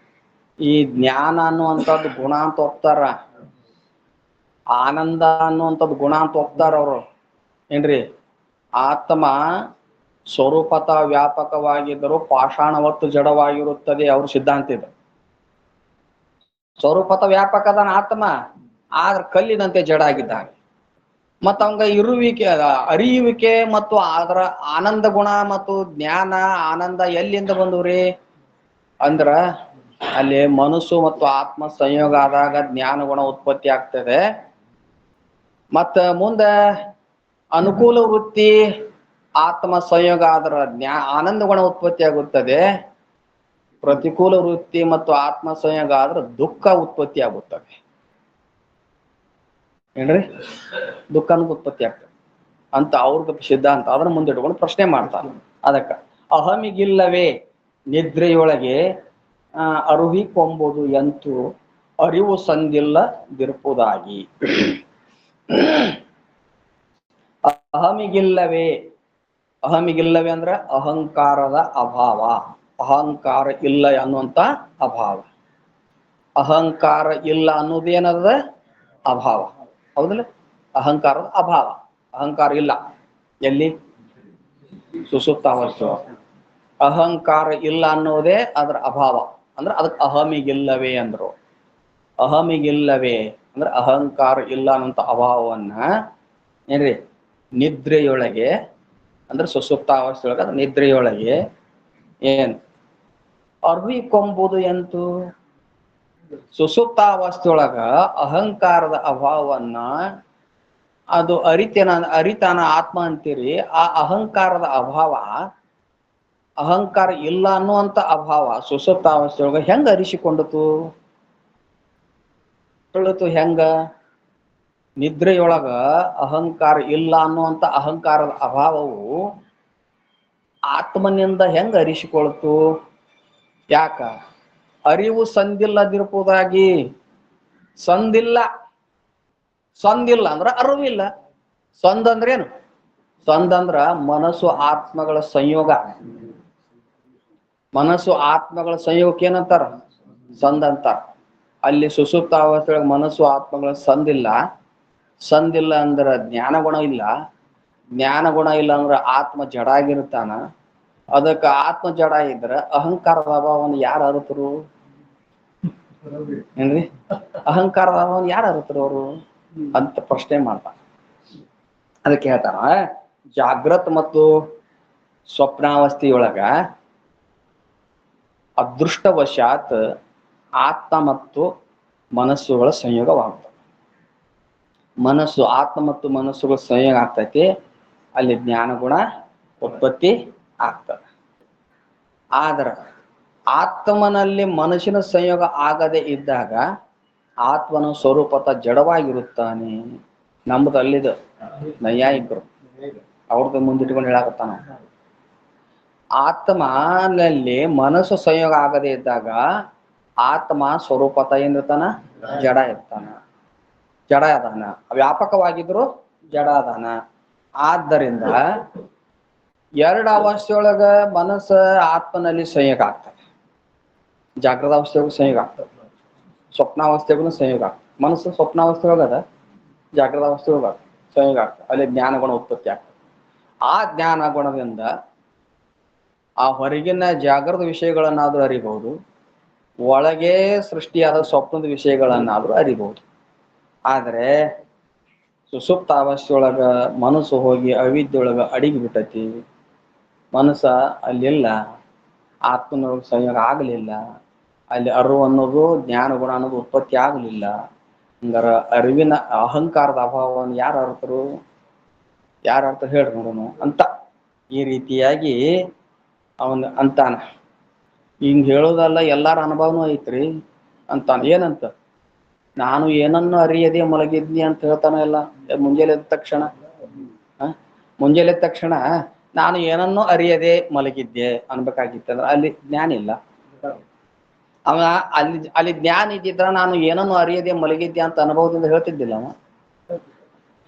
ಈ ಜ್ಞಾನ ಅನ್ನುವಂಥದ್ದು ಗುಣ ಅಂತ ಒಪ್ತಾರ, ಆನಂದ ಅನ್ನುವಂಥದ್ದು ಗುಣ ಅಂತ ಒಪ್ತಾರ ಅವರು. ಏನ್ರಿ? ಆತ್ಮ ಸ್ವರೂಪತ ವ್ಯಾಪಕವಾಗಿದ್ದರೂ ಪಾಷಾಣವತ್ತು ಜಡವಾಗಿರುತ್ತದೆ ಅವ್ರ ಸಿದ್ಧಾಂತ ಇದು. ಸ್ವರೂಪತ ವ್ಯಾಪಕದ ಆತ್ಮ, ಆದ್ರೆ ಕಲ್ಲಿನಂತೆ ಜಡ ಆಗಿದ್ದಾನೆ. ಮತ್ತ ಅವಂಗ ಇರುವಿಕೆ, ಅರಿಯುವಿಕೆ ಮತ್ತು ಅದರ ಆನಂದ ಗುಣ ಮತ್ತು ಜ್ಞಾನ ಆನಂದ ಎಲ್ಲಿಂದ ಬಂದವ್ರಿ ಅಂದ್ರ ಅಲ್ಲಿ ಮನಸ್ಸು ಮತ್ತು ಆತ್ಮ ಸಂಯೋಗ ಆದಾಗ ಜ್ಞಾನ ಗುಣ ಉತ್ಪತ್ತಿ ಆಗ್ತದೆ. ಮತ್ತ ಮುಂದ ಅನುಕೂಲ ವೃತ್ತಿ ಆತ್ಮ ಸಂಯೋಗ ಆದ್ರ ಆನಂದ ಗುಣ ಉತ್ಪತ್ತಿ ಆಗುತ್ತದೆ. ಪ್ರತಿಕೂಲ ವೃತ್ತಿ ಮತ್ತು ಆತ್ಮ ಸಂಯೋಗ ಆದ್ರೆ ದುಃಖ ಉತ್ಪತ್ತಿ ಆಗುತ್ತದೆ. ಏನ್ರಿ? ದುಃಖನೂ ಉತ್ಪತ್ತಿ ಆಗ್ತದೆ ಅಂತ ಅವ್ರ ಸಿದ್ಧಾಂತ. ಅದನ್ನ ಮುಂದಿಟ್ಕೊಂಡು ಪ್ರಶ್ನೆ ಮಾಡ್ತಾರೆ. ಅದಕ್ಕ ಅಹಮಿಗಿಲ್ಲವೇ ನಿದ್ರೆಯೊಳಗೆ ಅರುಹಿಕೊಂಬುದು ಎಂತೂ ಅರಿವು ಸಂದಿಲ್ಲದಿರುವುದಾಗಿ. ಅಹಮಿಗಿಲ್ಲವೇ, ಅಹಮಿಗಿಲ್ಲವೇ ಅಂದ್ರೆ ಅಹಂಕಾರದ ಅಭಾವ. ಅಹಂಕಾರ ಇಲ್ಲ ಅನ್ನುವಂತ ಅಭಾವ. ಅಹಂಕಾರ ಇಲ್ಲ ಅನ್ನೋದೇನದ? ಅಭಾವ. ಹೌದಲ್ಲ? ಅಹಂಕಾರದ ಅಭಾವ. ಅಹಂಕಾರ ಇಲ್ಲ ಎಲ್ಲಿ? ಸುಸುಪ್ತಾವಸ್ಥೆ. ಅಹಂಕಾರ ಇಲ್ಲ ಅನ್ನೋದೇ ಅದರ ಅಭಾವ. ಅಂದ್ರೆ ಅದಕ್ಕೆ ಅಹಮಿಗಿಲ್ಲವೇ ಅಂದ್ರು. ಅಹಮಿಗಿಲ್ಲವೇ ಅಂದ್ರೆ ಅಹಂಕಾರ ಇಲ್ಲ ಅನ್ನೋಂಥ ಅಭಾವವನ್ನ ಏನ್ರಿ ನಿದ್ರೆಯೊಳಗೆ ಅಂದ್ರೆ ಸುಸುಪ್ತಾವಸ್ಥೆಯೊಳಗೆ ಅದು ನಿದ್ರೆಯೊಳಗೆ ಏನ್ ಅರಿಕೊಂಬುದು ಎಂತು? ಸುಸುಪ್ತಾವಸ್ಥೆಯೊಳಗ ಅಹಂಕಾರದ ಅಭಾವವನ್ನ ಅದು ಅರಿತಾನ ಆತ್ಮ ಅಂತೀರಿ. ಆ ಅಹಂಕಾರದ ಅಭಾವ, ಅಹಂಕಾರ ಇಲ್ಲ ಅನ್ನುವಂತ ಅಭಾವ ಸುಸುಪ್ತಾವಸ್ಥೆಯೊಳಗ ಹೆಂಗ ಅರಿಸಿಕೊಂಡಿತು? ತಿಳಿತು ಹೆಂಗ? ನಿದ್ರೆಯೊಳಗ ಅಹಂಕಾರ ಇಲ್ಲ ಅನ್ನುವಂಥ ಅಹಂಕಾರದ ಅಭಾವವು ಆತ್ಮನಿಂದ ಹೆಂಗ ಅರಿಸಿಕೊಳ್ತು? ಯಾಕ? ಅರಿವು ಸಂದಿಲ್ಲದಿರ್ಬೋದಾಗಿ. ಸಂದಿಲ್ಲ ಅಂದ್ರ ಅರಿವಿಲ್ಲ. ಸಂದಂದ್ರೇನು? ಸಂದಂದ್ರ ಮನಸ್ಸು ಆತ್ಮಗಳ ಸಂಯೋಗ. ಮನಸ್ಸು ಆತ್ಮಗಳ ಸಂಯೋಗಕ್ಕೆ ಏನಂತಾರ? ಸಂದ್ ಅಂತಾರ. ಅಲ್ಲಿ ಸುಸುಪ್ತ ಅವಸ್ಥೆಯೊಳಗೆ ಮನಸ್ಸು ಆತ್ಮಗಳ ಸಂದಿಲ್ಲ ಅಂದ್ರ ಜ್ಞಾನ ಗುಣ ಇಲ್ಲ. ಜ್ಞಾನ ಗುಣ ಇಲ್ಲ ಅಂದ್ರ ಆತ್ಮ ಜಡ ಆಗಿರ್ತಾನ. ಅದಕ್ಕೆ ಆತ್ಮ ಜಡ ಇದ್ರ ಅಹಂಕಾರದ ಅಭಾವವನ್ನು ಯಾರು ಅರಿತರು? ಏನ್ರಿ? ಅಹಂಕಾರದ ಅಭಾವವನ್ನು ಯಾರು ಅರಿತರು ಅವರು ಅಂತ ಪ್ರಶ್ನೆ ಮಾಡ್ತಾರ. ಅದಕ್ಕೆ ಹೇಳ್ತಾರ, ಜಾಗೃತ್ ಮತ್ತು ಸ್ವಪ್ನಾವಸ್ಥೆಯೊಳಗ ಅದೃಷ್ಟವಶಾತ್ ಆತ್ಮ ಮತ್ತು ಮನಸ್ಸುಗಳ ಸಂಯೋಗವಾಗ್ತದೆ. ಆತ್ಮ ಮತ್ತು ಮನಸ್ಸುಗಳ ಸಂಯೋಗ ಆಗ್ತೈತಿ. ಅಲ್ಲಿ ಜ್ಞಾನ ಗುಣ ಉತ್ಪತ್ತಿ ಆಗ್ತದೆ. ಆದ್ರ ಆತ್ಮನಲ್ಲಿ ಮನಸ್ಸಿನ ಸಂಯೋಗ ಆಗದೆ ಇದ್ದಾಗ ಆತ್ಮನ ಸ್ವರೂಪತ ಜಡವಾಗಿರುತ್ತಾನೆ. ನಮ್ದು ಅಲ್ಲಿದು ನೈಯಾಯಿಕರು ಅವ್ರದ್ದು ಮುಂದಿಟ್ಕೊಂಡು ಹೇಳಾಕತ್ತಾನ. ಆತ್ಮನಲ್ಲಿ ಮನಸ್ಸು ಸಂಯೋಗ ಆಗದೆ ಇದ್ದಾಗ ಆತ್ಮ ಸ್ವರೂಪತ ಏನಿರ್ತಾನ? ಜಡ ಇರ್ತಾನ. ಜಡ ಅದಾನ. ವ್ಯಾಪಕವಾಗಿದ್ರು ಜಡ ಅದಾನ. ಆದ್ದರಿಂದ ಎರಡು ಅವಸ್ಥೆಯೊಳಗ ಮನಸ್ಸು ಆತ್ಮನಲ್ಲಿ ಸಂಯೋಗ ಆಗ್ತದೆ. ಜಾಗೃತ ಅವಸ್ಥೆಗೂ ಸಂಯೋಗ ಆಗ್ತದೆ, ಸ್ವಪ್ನಾವಸ್ಥೆಗೂ ಸಂಯೋಗ ಆಗ್ತದೆ. ಮನಸ್ಸು ಸ್ವಪ್ನಾವಸ್ಥೆಯೊಳಗದ, ಜಾಗೃತ ಅವಸ್ಥೆಯೊಳಗ ಸಂಯೋಗ ಆಗ್ತದೆ. ಅಲ್ಲಿ ಜ್ಞಾನ ಗುಣ ಉತ್ಪತ್ತಿ ಆಗ್ತದೆ. ಆ ಜ್ಞಾನ ಗುಣದಿಂದ ಆ ಹೊರಗಿನ ಜಾಗೃತ ವಿಷಯಗಳನ್ನಾದ್ರೂ ಅರಿಬಹುದು, ಒಳಗೆ ಸೃಷ್ಟಿಯಾದ ಸ್ವಪ್ನದ ವಿಷಯಗಳನ್ನಾದ್ರೂ ಅರಿಬಹುದು. ಆದರೆ ಸುಸುಪ್ತ ಅವಸ್ಥೆಯೊಳಗ ಮನಸ್ಸು ಹೋಗಿ ಅವಿದ್ಯೊಳಗ ಅಡಿಗೆ ಬಿಟ್ಟತಿ. ಮನಸ್ಸ ಅಲ್ಲಿಲ್ಲ, ಆತ್ಮನೊಳಗೆ ಸಂಯೋಗ ಆಗಲಿಲ್ಲ. ಅಲ್ಲಿ ಅರಿವು ಅನ್ನೋದು, ಜ್ಞಾನ ಗುಣ ಅನ್ನೋದು ಉತ್ಪತ್ತಿ ಆಗಲಿಲ್ಲ. ಹಂಗಾರ ಅರಿವಿನ ಅಹಂಕಾರದ ಅಭಾವವನ್ನು ಯಾರು ಅರ್ಥರು? ಯಾರು ಅರ್ಥ ಹೇಳ್ರಿ ನೋಡೋಣ ಅಂತ ಈ ರೀತಿಯಾಗಿ ಅವನು ಅಂತಾನ. ಹಿಂಗ್ ಹೇಳೋದಲ್ಲ, ಎಲ್ಲಾರ ಅನುಭವನೂ ಐತ್ರಿ ಅಂತಾನ. ಏನಂತ? ನಾನು ಏನನ್ನು ಅರಿಯದೆ ಮಲಗಿದ್ನಿ ಅಂತ ಹೇಳ್ತಾನ. ಎಲ್ಲ ಮುಂಜಾನೆ ಎದ್ದ ತಕ್ಷಣ ನಾನು ಏನನ್ನೂ ಅರಿಯದೆ ಮಲಗಿದ್ದೆ ಅನ್ಬೇಕಾಗಿತ್ತಂದ್ರ ಅಲ್ಲಿ ಜ್ಞಾನ ಇಲ್ಲ. ಅವ ಅಲ್ಲಿ ಜ್ಞಾನ ಇದ್ದಿದ್ರ ನಾನು ಏನನ್ನು ಅರಿಯದೆ ಮಲಗಿದ್ದೆ ಅಂತ ಅನುಭವದಿಂದ ಹೇಳ್ತಿದ್ದಿಲ್ಲ. ಅವ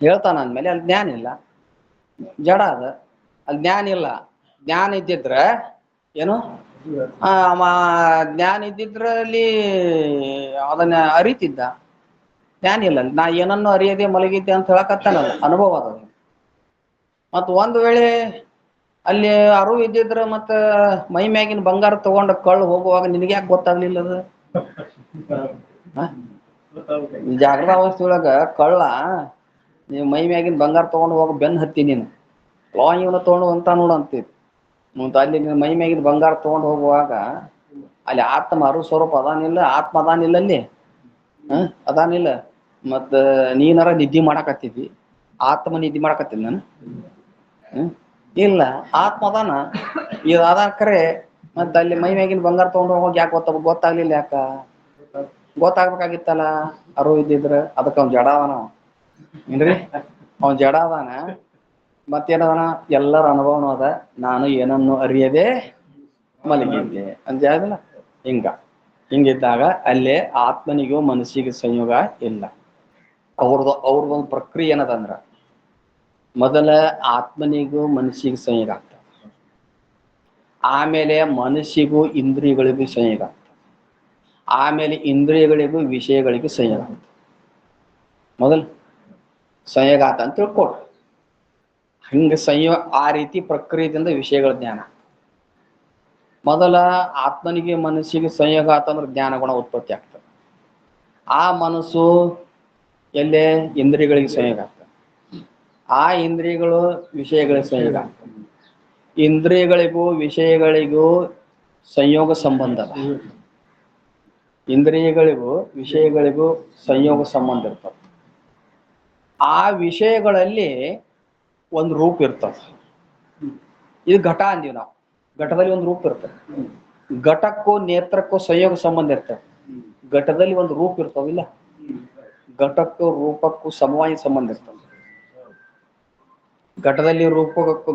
ಹೇಳ್ತಾನ ಅಂದ್ಮೇಲೆ ಅಲ್ಲಿ ಜ್ಞಾನ ಇಲ್ಲ, ಜಡ ಅದ. ಅಲ್ಲಿ ಜ್ಞಾನ ಇಲ್ಲ. ಜ್ಞಾನ ಇದ್ದಿದ್ರ ಏನು? ಜ್ಞಾನ ಇದ್ದಿದ್ರಲ್ಲಿ ಅದನ್ನ ಅರಿತಿದ್ದ. ಜ್ಞಾನ ಇಲ್ಲ. ನಾ ಏನನ್ನು ಅರಿಯದೆ ಮಲಗಿದ್ದೆ ಅಂತ ಹೇಳಕತ್ತಾನಲ್ಲ, ಅನುಭವ ಅದ. ಮತ್ ಒಂದ್ ವೇಳೆ ಅಲ್ಲಿ ಅರಿವು ಇದ್ದಿದ್ರ ಮತ್ತ ಮೈ ಮ್ಯಾಗಿನ ಬಂಗಾರ ತಗೊಂಡ ಕಳ್ಳು ಹೋಗುವಾಗ ನಿನಗೆ ಯಾಕೆ ಗೊತ್ತಾಗ್ಲಿಲ್ಲ ಅದು? ಜಾಗೃತ ಅವಸ್ಥೆಯೊಳಗ ಕಳ್ಳ ನೀವು ಮೈ ಮ್ಯಾಗಿನ ಬಂಗಾರ ತಗೊಂಡು ಹೋಗ ಬೆನ್ ಹತ್ತಿ ನೀನು ಇವನ ತಗೊಂಡು ಅಂತ ನೋಡು ಅಂತೀವಿ. ಅಲ್ಲಿ ಮೈ ಮ್ಯಾಗಿನ ಬಂಗಾರ ತಗೊಂಡು ಹೋಗುವಾಗ ಅಲ್ಲಿ ಆತ್ಮ ಅರು ಸ್ವರೂಪ ಅದಾನಿಲ್ಲ? ಆತ್ಮ ಅದಾನಿಲ್ಲ ಅಲ್ಲಿ? ಅದಾನಿಲ್ಲ. ಮತ್ತ ನೀನಾರ ನಿದ್ದೆ ಮಾಡಕತ್ತಿದ್ವಿ, ಆತ್ಮ ನಿದ್ದೆ ಮಾಡಕತ್ತಿದ್ ನಾನು? ಇಲ್ಲ, ಆತ್ಮ ಅದಾನ. ಇದು ಅದಾನ ಖರೆ. ಮತ್ತ ಅಲ್ಲಿ ಮೈ ಮ್ಯಾಗಿನ ಬಂಗಾರ ತಗೊಂಡು ಹೋಗೋಕೆ ಯಾಕೆ ಗೊತ್ತಾಗ್ಲಿಲ್ಲ? ಯಾಕ ಗೊತ್ತಾಗ್ಬೇಕಾಗಿತ್ತಲ್ಲ ಅರಿವು ಇದ್ದಿದ್ರ? ಅದಕ್ಕೆ ಅವ್ನು ಜಡ ಅದಾನ. ಏನ್ರಿ? ಅವ್ನು ಜಡ ಅದಾನ. ಮತ್ತೇನದಾನ? ಎಲ್ಲರ ಅನುಭವನೂ ಅದ. ನಾನು ಏನನ್ನು ಅರಿಯದೆ ಮಲಗಿದ್ದೆ ಅಂತ ಹೇಳಿದಲ್ಲ. ಹಿಂಗಿದ್ದಾಗ ಅಲ್ಲೇ ಆತ್ಮನಿಗೂ ಮನಸ್ಸಿಗೆ ಸಂಯೋಗ ಇಲ್ಲ. ಅವ್ರದೊಂದು ಪ್ರಕ್ರಿಯೆ ಏನದಂದ್ರ, ಮೊದಲ ಆತ್ಮನಿಗೂ ಮನಸ್ಸಿಗೆ ಸಂಯೋಗ ಆಗ್ತದೆ. ಆಮೇಲೆ ಮನಸ್ಸಿಗೂ ಇಂದ್ರಿಯಗಳಿಗೂ ಸಂಯೋಗ ಆಗ್ತದೆ. ಆಮೇಲೆ ಇಂದ್ರಿಯಗಳಿಗೂ ವಿಷಯಗಳಿಗೂ ಸಂಯೋಗ ಆಗ್ತದೆ. ಮೊದಲು ಸಂಯೋಗ ಆತ ಅಂತ ತಿಳ್ಕೊಡ್ರಿ. ಹಿಂಗ ಸಂಯೋಗ ಆ ರೀತಿ ಪ್ರಕ್ರಿಯೆಯಿಂದ ವಿಷಯಗಳ ಜ್ಞಾನ. ಮೊದಲ ಆತ್ಮನಿಗೆ ಮನಸ್ಸಿಗೆ ಸಂಯೋಗ ಆತಂದ್ರೆ ಜ್ಞಾನ ಗುಣ ಉತ್ಪತ್ತಿ ಆಗ್ತದೆ. ಆ ಮನಸ್ಸು ಎಲ್ಲೇ ಇಂದ್ರಿಯಗಳಿಗೆ ಸಂಯೋಗ ಆಗ್ತದೆ. ಆ ಇಂದ್ರಿಯಗಳು ವಿಷಯಗಳಿಗೆ ಸಂಯೋಗ ಆಗ್ತದೆ. ಇಂದ್ರಿಯಗಳಿಗೂ ವಿಷಯಗಳಿಗೂ ಸಂಯೋಗ ಸಂಬಂಧ ಅದ. ಇಂದ್ರಿಯಗಳಿಗೂ ವಿಷಯಗಳಿಗೂ ಸಂಯೋಗ ಸಂಬಂಧ ಇರ್ತದೆ. ಆ ವಿಷಯಗಳಲ್ಲಿ ಒಂದು ರೂಪ ಇರ್ತದೆ. ಇದು ಘಟ ಅಂದೀವಿ ನಾವು. ಘಟದಲ್ಲಿ ಒಂದು ರೂಪ ಇರ್ತದೆ. ಘಟಕ್ಕೂ ನೇತ್ರಕ್ಕೂ ಸಂಯೋಗ ಸಂಬಂಧ ಇರ್ತದೆ. ಘಟದಲ್ಲಿ ಒಂದು ರೂಪ ಇರ್ತಾವಿಲ್ಲ, ಘಟಕ್ಕೂ ರೂಪಕ್ಕೂ ಸಮವಾಯಿ ಸಂಬಂಧ ಇರ್ತದೆ. ಘಟದಲ್ಲಿ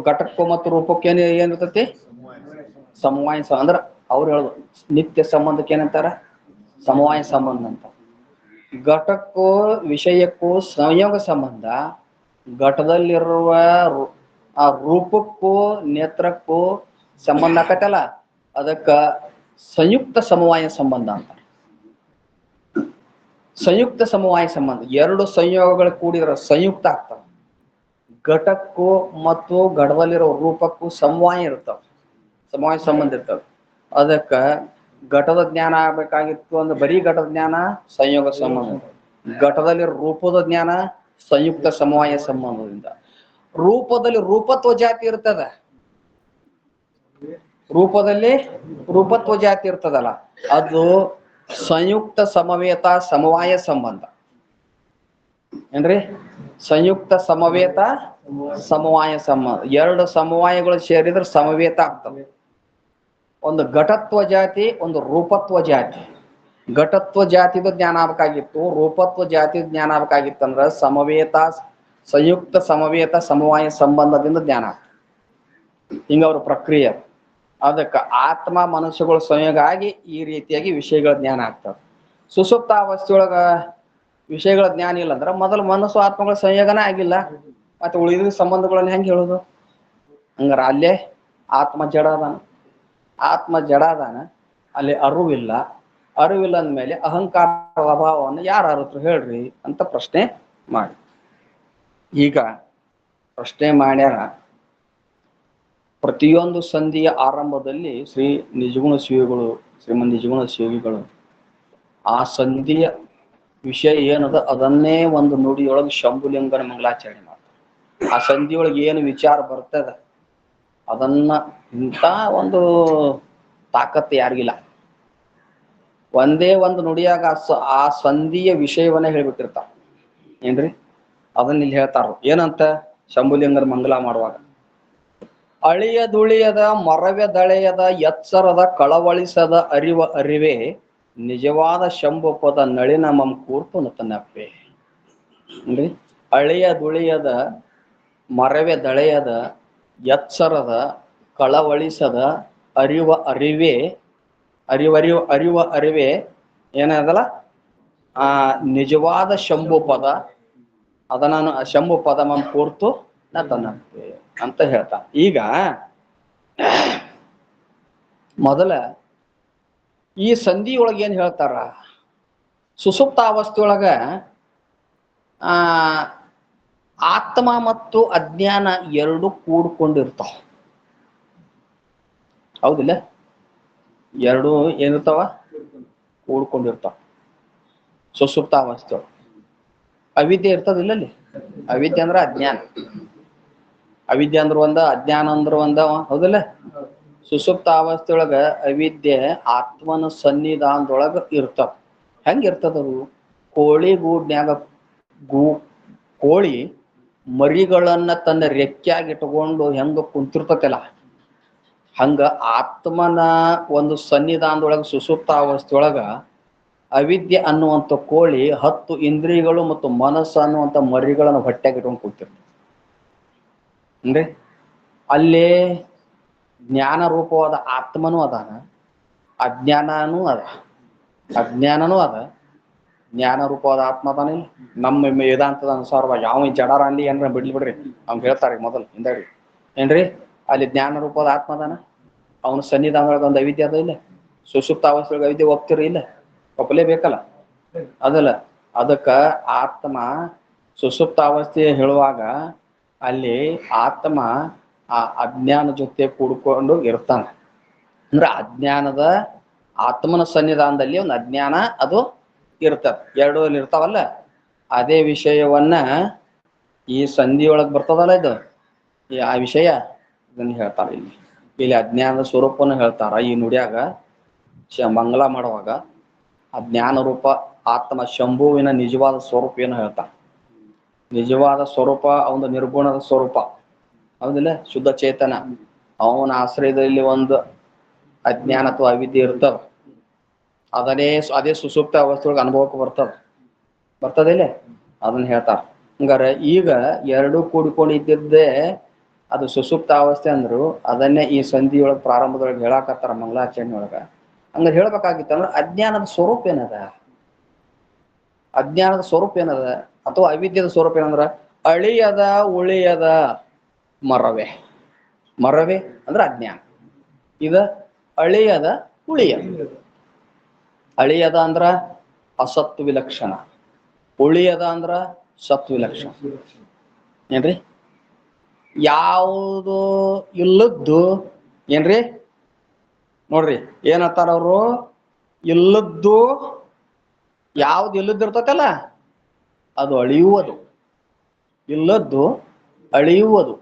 ಘಟಕ್ಕೂ ಮತ್ತು ರೂಪಕ್ಕೂ ಏನಿರ್ತತಿ? ಸಮವಾಯ ಅಂದ್ರ ಅವ್ರು ಹೇಳುದು ನಿತ್ಯ ಸಂಬಂಧಕ್ಕೆ ಏನಂತಾರ? ಸಮವಾಯ ಸಂಬಂಧ ಅಂತ. ಘಟಕ್ಕೂ ವಿಷಯಕ್ಕೂ ಸಂಯೋಗ ಸಂಬಂಧ, ಘಟದಲ್ಲಿರುವ ಆ ರೂಪಕ್ಕೂ ನೇತ್ರಕ್ಕೂ ಸಂಬಂಧ ಆಕತ್ತಲ್ಲ, ಅದಕ್ಕ ಸಂಯುಕ್ತ ಸಮವಾಯ ಸಂಬಂಧ ಅಂತ. ಸಂಯುಕ್ತ ಸಮವಾಯ ಸಂಬಂಧ, ಎರಡು ಸಂಯೋಗಗಳು ಕೂಡಿದ್ರ ಸಂಯುಕ್ತ ಆಗ್ತವೆ. ಘಟಕ್ಕೂ ಮತ್ತು ಘಟದಲ್ಲಿರೋ ರೂಪಕ್ಕೂ ಸಮವಾಯ ಇರ್ತಾವ, ಸಮವಾಯ ಸಂಬಂಧ ಇರ್ತವೆ. ಅದಕ್ಕ ಘಟದ ಜ್ಞಾನ ಆಗ್ಬೇಕಾಗಿತ್ತು ಅಂದ್ರೆ ಬರೀ ಘಟದ ಜ್ಞಾನ ಸಂಯೋಗ ಸಂಬಂಧ, ಘಟದಲ್ಲಿ ರೂಪದ ಜ್ಞಾನ ಸಂಯುಕ್ತ ಸಮವಾಯ ಸಂಬಂಧದಿಂದ. ರೂಪದಲ್ಲಿ ರೂಪತ್ವ ಜಾತಿ ಇರ್ತದ, ರೂಪದಲ್ಲಿ ರೂಪತ್ವ ಜಾತಿ ಇರ್ತದಲ್ಲ, ಅದು ಸಂಯುಕ್ತ ಸಮವೇತ ಸಮವಾಯ ಸಂಬಂಧ. ಏನ್ರಿ? ಸಂಯುಕ್ತ ಸಮವೇತ ಸಮವಾಯ ಸಂಬಂಧ. ಎರಡು ಸಮವಾಯಗಳು ಸೇರಿದ್ರೆ ಸಮವೇತ ಆಗ್ತವೆ. ಒಂದು ಘಟತ್ವ ಜಾತಿ, ಒಂದು ರೂಪತ್ವ ಜಾತಿ. ಘಟತ್ವ ಜಾತಿದ ಜ್ಞಾನ ಆಗ್ಬೇಕಾಗಿತ್ತು, ರೂಪತ್ವ ಜಾತಿ ಜ್ಞಾನ ಆಗ್ಬೇಕಾಗಿತ್ತು ಅಂದ್ರೆ ಸಮವೇತ ಸಂಯುಕ್ತ ಸಮವೇತ ಸಮವಾಯ ಸಂಬಂಧದಿಂದ ಜ್ಞಾನ ಆಗ್ತದೆ. ಹಿಂಗ ಅವ್ರ ಪ್ರಕ್ರಿಯೆ. ಅದಕ್ಕೆ ಆತ್ಮ ಮನಸ್ಸುಗಳ ಸಂಯೋಗ ಆಗಿ ಈ ರೀತಿಯಾಗಿ ವಿಷಯಗಳ ಜ್ಞಾನ ಆಗ್ತದೆ. ಸುಸುಪ್ತಾವಸ್ಥೆಯೊಳಗ ವಿಷಯಗಳ ಜ್ಞಾನ ಇಲ್ಲ ಅಂದ್ರೆ ಮೊದಲು ಮನಸ್ಸು ಆತ್ಮಗಳ ಸಂಯೋಗನೇ ಆಗಿಲ್ಲ, ಮತ್ತೆ ಉಳಿದ ಸಂಬಂಧಗಳನ್ನ ಹೆಂಗೆ ಹೇಳುದು? ಹಂಗಾರ ಅಲ್ಲೇ ಆತ್ಮ ಜಡ ಅದಾನ, ಆತ್ಮ ಜಡ ಅದಾನ, ಅಲ್ಲಿ ಅರಿವಿಲ್ಲ. ಅರಿವಿಲ್ಲ ಅಂದ್ಮೇಲೆ ಅಹಂಕಾರ ಅಭಾವವನ್ನು ಯಾರು ಅರಿತರು ಹೇಳ್ರಿ ಅಂತ ಪ್ರಶ್ನೆ ಮಾಡಿ. ಈಗ ಪ್ರಶ್ನೆ ಮಾಡ್ಯಾರ. ಪ್ರತಿಯೊಂದು ಸಂಧಿಯ ಆರಂಭದಲ್ಲಿ ಶ್ರೀಮನ್ ನಿಜಗುಣ ಶಿವಿಗಳು ಆ ಸಂಧಿಯ ವಿಷಯ ಏನದ ಅದನ್ನೇ ಒಂದು ನುಡಿಯೊಳಗೆ ಶಂಭುಲಿಂಗನ ಮಂಗಳಾಚರಣೆ ಮಾಡ್ತಾರೆ. ಆ ಸಂಧಿಯೊಳಗೆ ಏನು ವಿಚಾರ ಬರ್ತದ ಅದನ್ನ ಇಂಥ ಒಂದು ತಾಕತ್ತು ಯಾರಿಗಿಲ್ಲ. ಒಂದೇ ಒಂದು ನುಡಿಯಾಗ ಆ ಸಂಧಿಯ ವಿಷಯವನ್ನ ಹೇಳ್ಬಿಟ್ಟಿರ್ತಾರ. ಏನ್ರಿ? ಅದನ್ನ ಇಲ್ಲಿ ಹೇಳ್ತಾರ. ಏನಂತ? ಶಂಭುಲಿಂಗನ ಮಂಗಲ ಮಾಡುವಾಗ, ಅಳಿಯದುಳಿಯದ ಮರವೆದಳೆಯದ ಎಚ್ಚರದ ಕಳವಳಿಸದ ಅರಿವೇ ನಿಜವಾದ ಶಂಭು ಪದ ನಳಿನ ಮಂ ಕೂರ್ತು ನತನಪ್ಪೆ. ಅಂದ್ರೆ ಅಳಿಯದುಳಿಯದ ಮರವೆದಳೆಯದ ಎಚ್ಚರದ ಕಳವಳಿಸದ ಅರಿವೇ ಏನದಲ್ಲ ಆ ನಿಜವಾದ ಶಂಭು ಪದ, ಅದನ್ನ ಶಂಭು ಪದ ಮಂ ಕೂರ್ತು ನತನಪ್ಪೆ ಅಂತ ಹೇಳ್ತಾ. ಈಗ ಮೊದಲ ಈ ಸಂಧಿಯೊಳಗೆ ಏನ್ ಹೇಳ್ತಾರ? ಸುಸುಪ್ತಾವಸ್ಥೆಯೊಳಗ ಆತ್ಮ ಮತ್ತು ಅಜ್ಞಾನ ಎರಡು ಕೂಡ್ಕೊಂಡಿರ್ತಾವ. ಹೌದಿಲ್ಲ? ಎರಡು ಏನಿರ್ತಾವ? ಕೂಡ್ಕೊಂಡಿರ್ತಾವ. ಸುಸುಪ್ತಾವಸ್ಥೆಯೊಳಗ ಅವಿದ್ಯೆ ಇರ್ತದಿಲ್ಲ. ಅಲ್ಲಿ ಅವಿದ್ಯೆ ಅಂದ್ರೆ ಅಜ್ಞಾನ. ಅವಿದ್ಯೆ ಅಂದ್ರ ಒಂದ, ಅಜ್ಞಾನ ಅಂದ್ರ ಒಂದ. ಹೌದಿಲ್ಲ? ಸುಸುಪ್ತ ಅವಸ್ಥೆಯೊಳಗ ಅವಿದ್ಯೆ ಆತ್ಮನ ಸನ್ನಿಧಾನದೊಳಗ ಇರ್ತಾವ. ಹೆಂಗಿರ್ತದವು? ಕೋಳಿ ಗೂಡ್ನ್ಯಾಗ ಕೋಳಿ ಮರಿಗಳನ್ನ ತನ್ನ ರೆಕ್ಕೆಯಾಗಿ ಇಟ್ಕೊಂಡು ಹೆಂಗ ಕುಂತಿರ್ತತಿಲ್ಲ, ಹಂಗ ಆತ್ಮನ ಒಂದು ಸನ್ನಿಧಾನದೊಳಗ ಸುಸುಪ್ತ ಅವಸ್ಥೆಯೊಳಗ ಅವಿದ್ಯೆ ಅನ್ನುವಂಥ ಕೋಳಿ 10 ಇಂದ್ರಿಯಗಳು ಮತ್ತು ಮನಸ್ಸು ಅನ್ನುವಂಥ ಮರಿಗಳನ್ನು ಹೊಟ್ಟೆಗೆ ಇಟ್ಕೊಂಡು ಕೂತಿರ್ತದೆ. ಅಂದ್ರೆ ಅಲ್ಲೇ ಜ್ಞಾನ ರೂಪವಾದ ಆತ್ಮನೂ ಅದಾನ, ಅಜ್ಞಾನನೂ ಅದ. ಅಜ್ಞಾನನೂ ಅದ, ಜ್ಞಾನ ರೂಪವಾದ ಆತ್ಮ ಅದಾನಿಲ್ಲ. ನಮ್ಮ ವೇದಾಂತದ ಅನುಸಾರವಾಗಿ ಯಾವ ಜಡರ ಅಲ್ಲಿ ಏನ್ರ ಬಿಡ್ಲಿ ಅವ್ನು ಹೇಳ್ತಾರೆ ಮೊದಲು ಹಿಂದಡಿ. ಏನ್ರಿ? ಅಲ್ಲಿ ಜ್ಞಾನ ರೂಪವಾದ ಆತ್ಮ ಅದಾನ, ಅವನ ಸನ್ನಿಧಾನದೊಳಗ ಒಂದು ಅವಿದ್ಯೆ ಅದ. ಇಲ್ಲ ಸುಸುಪ್ತ ಅವಸ್ಥೆಯೊಳಗೆ ಅವಿದ್ಯೆ ಒಪ್ತಿರಿ? ಇಲ್ಲ, ಒಪ್ಪಲೇಬೇಕಲ್ಲ. ಅದಲ್ಲ, ಅದಕ್ಕ ಆತ್ಮ ಸುಸುಪ್ತ ಅವಸ್ಥೆ ಹೇಳುವಾಗ ಅಲ್ಲಿ ಆತ್ಮ ಆ ಅಜ್ಞಾನ ಜೊತೆ ಕೂಡ್ಕೊಂಡು ಇರ್ತಾನೆ. ಅಂದ್ರೆ ಅಜ್ಞಾನದ ಆತ್ಮನ ಸನ್ನಿಧಾನದಲ್ಲಿ ಒಂದು ಅಜ್ಞಾನ ಅದು ಇರ್ತದೆ. ಎರಡು ಅಲ್ಲಿ ಇರ್ತಾವಲ್ಲ, ಅದೇ ವಿಷಯವನ್ನ ಈ ಸಂಧಿಯೊಳಗೆ ಬರ್ತದಲ್ಲ, ಇದು ಆ ವಿಷಯ ಇದನ್ನ ಹೇಳ್ತಾರ. ಇಲ್ಲಿ ಅಜ್ಞಾನದ ಸ್ವರೂಪನ ಹೇಳ್ತಾರ. ಈ ನುಡಿಯಾಗ ಮಂಗಲ ಮಾಡುವಾಗ ಅಜ್ಞಾನ ರೂಪ ಆತ್ಮ ಶಂಭುವಿನ ನಿಜವಾದ ಸ್ವರೂಪ ಏನು ಹೇಳ್ತಾರ. ನಿಜವಾದ ಸ್ವರೂಪ ಅವನ ನಿರ್ಗುಣದ ಸ್ವರೂಪ. ಹೌದಿಲ್ಲ? ಶುದ್ಧ ಚೇತನ. ಅವನ ಆಶ್ರಯದಲ್ಲಿ ಒಂದು ಅಜ್ಞಾನ ಅಥವಾ ಅವಿದ್ಯೆ ಇರ್ತದ. ಅದೇ ಸುಸುಪ್ತ ಅವಸ್ಥೆಯೊಳಗೆ ಅನುಭವಕ್ಕೆ ಬರ್ತದ. ಬರ್ತದಿಲ್ಲ, ಅದನ್ನ ಹೇಳ್ತಾರ. ಹಂಗಾರೆ ಈಗ ಎರಡು ಕೂಡಿಕೊಂಡಿದ್ದೇ ಅದು ಸುಸುಪ್ತ ಅವಸ್ಥೆ ಅಂದ್ರು, ಅದನ್ನೇ ಈ ಸಂಧಿಯೊಳಗೆ ಪ್ರಾರಂಭದೊಳಗೆ ಹೇಳಾಕತ್ತಾರ ಮಂಗಳಾಚರಣೆ ಒಳಗ. ಹಂಗ ಹೇಳ್ಬೇಕಾಗಿತ್ತ ಅಂದ್ರೆ ಅಜ್ಞಾನದ ಸ್ವರೂಪ ಏನದ, ಅಜ್ಞಾನದ ಸ್ವರೂಪ ಏನದ ಅಥವಾ ಅವಿದ್ಯದ ಸ್ವರೂಪ ಏನಂದ್ರ ಅಳಿಯದ ಉಳಿಯದ ಮರವೆ. ಮರವೆ ಅಂದ್ರೆ ಅಜ್ಞಾನ. ಇದ ಅಳಿಯದ ಉಳಿಯದ. ಅಳಿಯದ ಅಂದ್ರ ಅಸತ್ ವಿಲಕ್ಷಣ, ಉಳಿಯದ ಅಂದ್ರ ಸತ್ ವಿಲಕ್ಷಣ. ಏನ್ರಿ? ಯಾವುದು ಇಲ್ಲದ್ದು ಏನ್ರಿ ನೋಡ್ರಿ ಏನತ್ತಾರ ಅವರು, ಇಲ್ಲದ್ದು ಯಾವ್ದು ಇಲ್ಲದಿರ್ತತಲ್ಲ ಅದು ಅಳಿಯುವುದು, ಇಲ್ಲದ್ದು ಅಳಿಯುವುದು,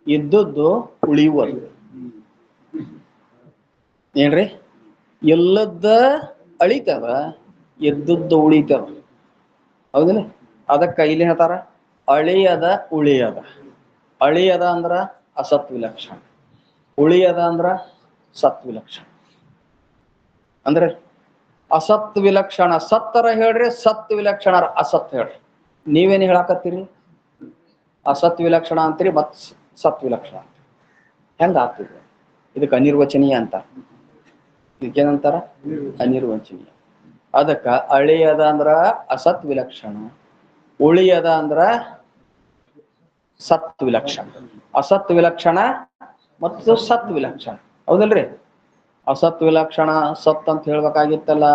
ಇದ್ದದ್ದು ಉಳಿಯುವುದು. ಏನ್ರಿ? ಇಲ್ಲದ್ದ ಅಳಿತದ, ಇದ್ದದ್ದು ಉಳಿತದ. ಹೌದಿಲ್ಲ? ಅದಕ್ಕ ಇಲ್ಲಿ ಹೇಳ್ತಾರ ಅಳಿಯದ ಉಳಿಯದ. ಅಳಿಯದ ಅಂದ್ರ ಅಸತ್ ವಿಲಕ್ಷಣ, ಉಳಿಯದ ಅಂದ್ರ ಸತ್ ವಿಲಕ್ಷಣ. ಅಂದ್ರೆ ಅಸತ್ ವಿಲಕ್ಷಣ ಸತ್ತರ ಹೇಳ್ರಿ, ಸತ್ ವಿಲಕ್ಷಣರ ಅಸತ್ ಹೇಳ್ರಿ. ನೀವೇನು ಹೇಳಾಕತ್ತೀರಿ? ಅಸತ್ ವಿಲಕ್ಷಣ ಅಂತೀರಿ ಮತ್ ಸತ್ ವಿಲಕ್ಷಣ ಅಂತೀರಿ. ಹೆಂಗ ಆಗ್ತಿದೆ? ಇದಕ್ಕೆ ಅನಿರ್ವಚನೀಯ ಅಂತ. ಇದಕ್ಕೇನಂತಾರ? ಅನಿರ್ವಚನೀಯ. ಅದಕ್ಕ ಅಳಿಯದ ಅಂದ್ರ ಅಸತ್ ವಿಲಕ್ಷಣ, ಉಳಿಯದ ಅಂದ್ರ ಸತ್ ವಿಲಕ್ಷಣ. ಅಸತ್ ವಿಲಕ್ಷಣ ಮತ್ತು ಸತ್ ವಿಲಕ್ಷಣ. ಹೌದಲ್ರಿ? ಅಸತ್ ವಿಲಕ್ಷಣ ಸತ್ ಅಂತ ಹೇಳ್ಬೇಕಾಗಿತ್ತಲ್ಲ,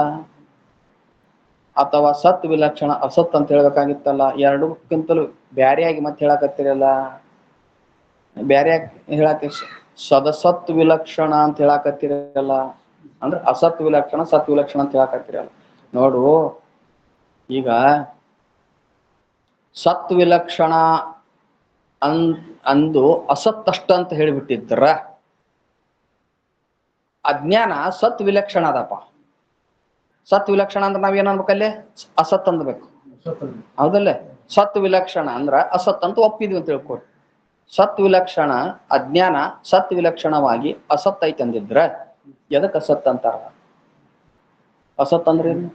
ಅಥವಾ ಸತ್ ವಿಲಕ್ಷಣ ಅಸತ್ ಅಂತ ಹೇಳ್ಬೇಕಾಗಿತ್ತಲ್ಲ. ಎರಡಕ್ಕಿಂತಲೂ ಬ್ಯಾರೆಯಾಗಿ ಮತ್ತೆ ಹೇಳಾಕತ್ತೀರಲ್ಲ. ಬ್ಯಾರೆಯಾಗಿ ಹೇಳಾಕ ಸದಸತ್ ವಿಲಕ್ಷಣ ಅಂತ ಹೇಳಾಕತ್ತೀರಲ್ಲ. ಅಂದ್ರೆ ಅಸತ್ ವಿಲಕ್ಷಣ ಸತ್ ವಿಲಕ್ಷಣ ಅಂತ ಹೇಳಾಕತ್ತೀರಲ್ಲ. ನೋಡು, ಈಗ ಸತ್ ವಿಲಕ್ಷಣ ಅಂದು ಅಸತ್ ಅಷ್ಟ ಅಂತ ಹೇಳಿಬಿಟ್ಟಿದ್ರ ಅಜ್ಞಾನ ಸತ್ ವಿಲಕ್ಷಣ ಅದಪ್ಪ. ಸತ್ ವಿಲಕ್ಷಣ ಅಂದ್ರೆ ನಾವ್ ಏನ್ ಅನ್ಬೇಕಲ್ಲೇ? ಅಸತ್ ಅಂದ್ಬೇಕು. ಹೌದಲ್ಲೇ? ಸತ್ ವಿಲಕ್ಷಣ ಅಂದ್ರ ಅಸತ್ ಅಂತ ಒಪ್ಪಿದ್ವಿ ಅಂತ ತಿಳ್ಕೊಡಿ. ಸತ್ ವಿಲಕ್ಷಣ ಅಜ್ಞಾನ ಸತ್ ವಿಲಕ್ಷಣವಾಗಿ ಅಸತ್ ಐತಿ ಅಂದಿದ್ರ ಎದಕ್ ಅಸತ್ ಅಂತಾರ? ಅಸತ್ ಅಂದ್ರೆ ಏನು?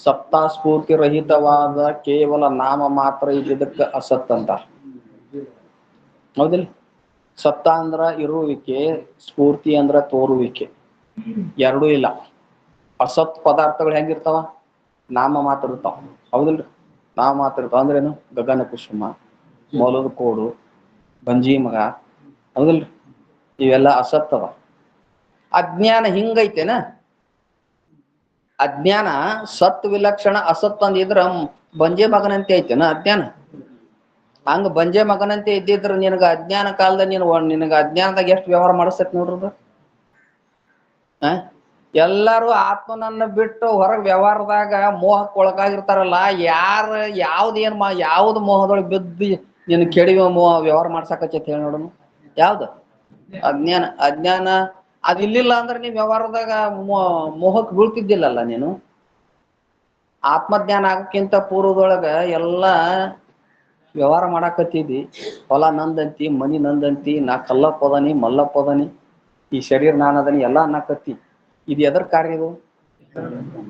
ಸತ್ತಾ ಸ್ಫೂರ್ತಿ ರಹಿತವಾದ ಕೇವಲ ನಾಮ ಮಾತ್ರ ಇದ್ದಿದ್ದಕ್ಕೆ ಅಸತ್ ಅಂತಾರ. ಹೌದಿಲ್ಲ? ಸತ್ತ ಅಂದ್ರ ಇರುವಿಕೆ, ಸ್ಫೂರ್ತಿ ಅಂದ್ರ ತೋರುವಿಕೆ, ಎರಡೂ ಇಲ್ಲ. ಅಸತ್ ಪದಾರ್ಥಗಳು ಹೆಂಗಿರ್ತಾವ? ನಾಮ ಮಾತ್ರ ಇರ್ತಾವ. ಹೌದಿಲ್ರಿ? ನಾಮ ಮಾತ್ರ ಇರ್ತಾವ. ಅಂದ್ರೇನು? ಗಗನ ಕುಸುಮ, ಮೊಲದ ಕೋಡು, ಬಂಜಿ ಮಗ. ಹೌದಿಲ್ರಿ? ಇವೆಲ್ಲ ಅಸತ್ ಅವ. ಅಜ್ಞಾನ ಹಿಂಗೈತೆನ? ಅಜ್ಞಾನ ಸತ್ ವಿಲಕ್ಷಣ ಅಸತ್ ಅಂದಿದ್ರ ಬಂಜೆ ಮಗನಂತೆ ಐತೆನ ಅಜ್ಞಾನ? ಹಂಗ ಬಂಜೆ ಮಗನಂತೆ ಇದ್ದಿದ್ರ ನಿನಗ ಅಜ್ಞಾನ ಕಾಲದ ನಿನಗ ಅಜ್ಞಾನದಾಗ ಎಷ್ಟು ವ್ಯವಹಾರ ಮಾಡಿಸ್ತೈತಿ ನೋಡ್ರದ. ಎಲ್ಲಾರು ಆತ್ಮನನ್ನ ಬಿಟ್ಟು ಹೊರಗೆ ವ್ಯವಹಾರದಾಗ ಮೋಹಕ್ಕೆ ಒಳಗಾಗಿರ್ತಾರಲ್ಲ. ಯಾವ್ದು ಮೋಹದೊಳಗೆ ಬಿದ್ದು ನಿನ್ ಕೆಡವಿ ವ್ಯವಹಾರ ಮಾಡ್ಸಕಚ್ಚೈತಿ ಹೇಳಿ ನೋಡೋಣ. ಯಾವ್ದು? ಅಜ್ಞಾನ. ಅಜ್ಞಾನ ಅದಿರ್ಲಿಲ್ಲ ಅಂದ್ರೆ ನೀವ್ ವ್ಯವಹಾರದಾಗ ಮೋಹಕ್ಕೆ ಬೀಳ್ತಿದ್ದಿಲ್ಲಲ್ಲ ನೀನು. ಆತ್ಮಜ್ಞಾನ ಆಗಕ್ಕಿಂತ ಪೂರ್ವದೊಳಗ ಎಲ್ಲಾ ವ್ಯವಹಾರ ಮಾಡಾಕತ್ತಿದ್ದಿ. ಹೊಲ ನಂದಂತಿ, ಮನಿ ನಂದಂತಿ, ನಾ ಕಲ್ಲಪ್ಪ ಹೋದನಿ ಮಲ್ಲಪ್ಪ ಹೋದನಿ, ಈ ಶರೀರ ನಾನದನಿ ಎಲ್ಲಾ ಅನ್ನಕತ್ತಿ. ಇದು ಎದರ್ ಕಾರ್ಯ ಇದು?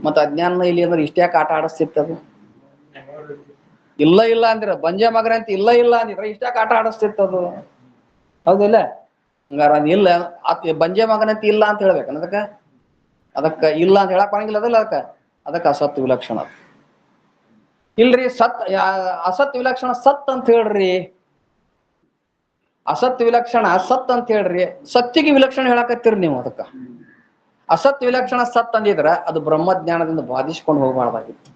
ಮತ್ತ ಅಜ್ಞಾನ ಇಲ್ಲಿ ಅಂದ್ರೆ ಇಷ್ಟ್ಯಾಕೆ ಆಟ ಆಡಿಸ್ತಿತ್ತದು? ಇಲ್ಲ ಅಂದಿರ ಬಂಜೆ ಮಗನ ಅಂತ ಇಲ್ಲ ಅಂದಿದ್ರ ಇಷ್ಟ್ಯಾಕೆ ಆಟ ಆಡಿಸ್ತಿತ್ತದು? ಹೌದಿಲ್ಲ? ಹಂಗಾರ ಇಲ್ಲ ಬಂಜೆ ಮಗನಂತ ಇಲ್ಲ ಅಂತ ಹೇಳ್ಬೇಕು. ಅದಕ್ಕ ಇಲ್ಲ ಅಂತ ಹೇಳಕ್ ಬರಂಗಿಲ್ಲ ಅದಲ್ಲ. ಅದಕ್ಕೆ ಅಸತ್ ವಿಲಕ್ಷಣ. ಇಲ್ರಿ ಅಸತ್ ವಿಲಕ್ಷಣ ಸತ್ ಅಂತ ಹೇಳ್ರಿ. ಅಸತ್ ವಿಲಕ್ಷಣ ಸತ್ ಅಂತ ಹೇಳ್ರಿ. ಸತ್ತಿಗೆ ವಿಲಕ್ಷಣ ಹೇಳಕತ್ತೀರಿ ನೀವು. ಅದಕ್ಕ ಅಸತ್ ವಿಲಕ್ಷಣ ಸತ್ ಅಂದಿದ್ರ ಅದು ಬ್ರಹ್ಮಜ್ಞಾನದಿಂದ ಬಾಧಿಸ್ಕೊಂಡು ಹೋಗಬಾರ್ದಾಗಿತ್ತು.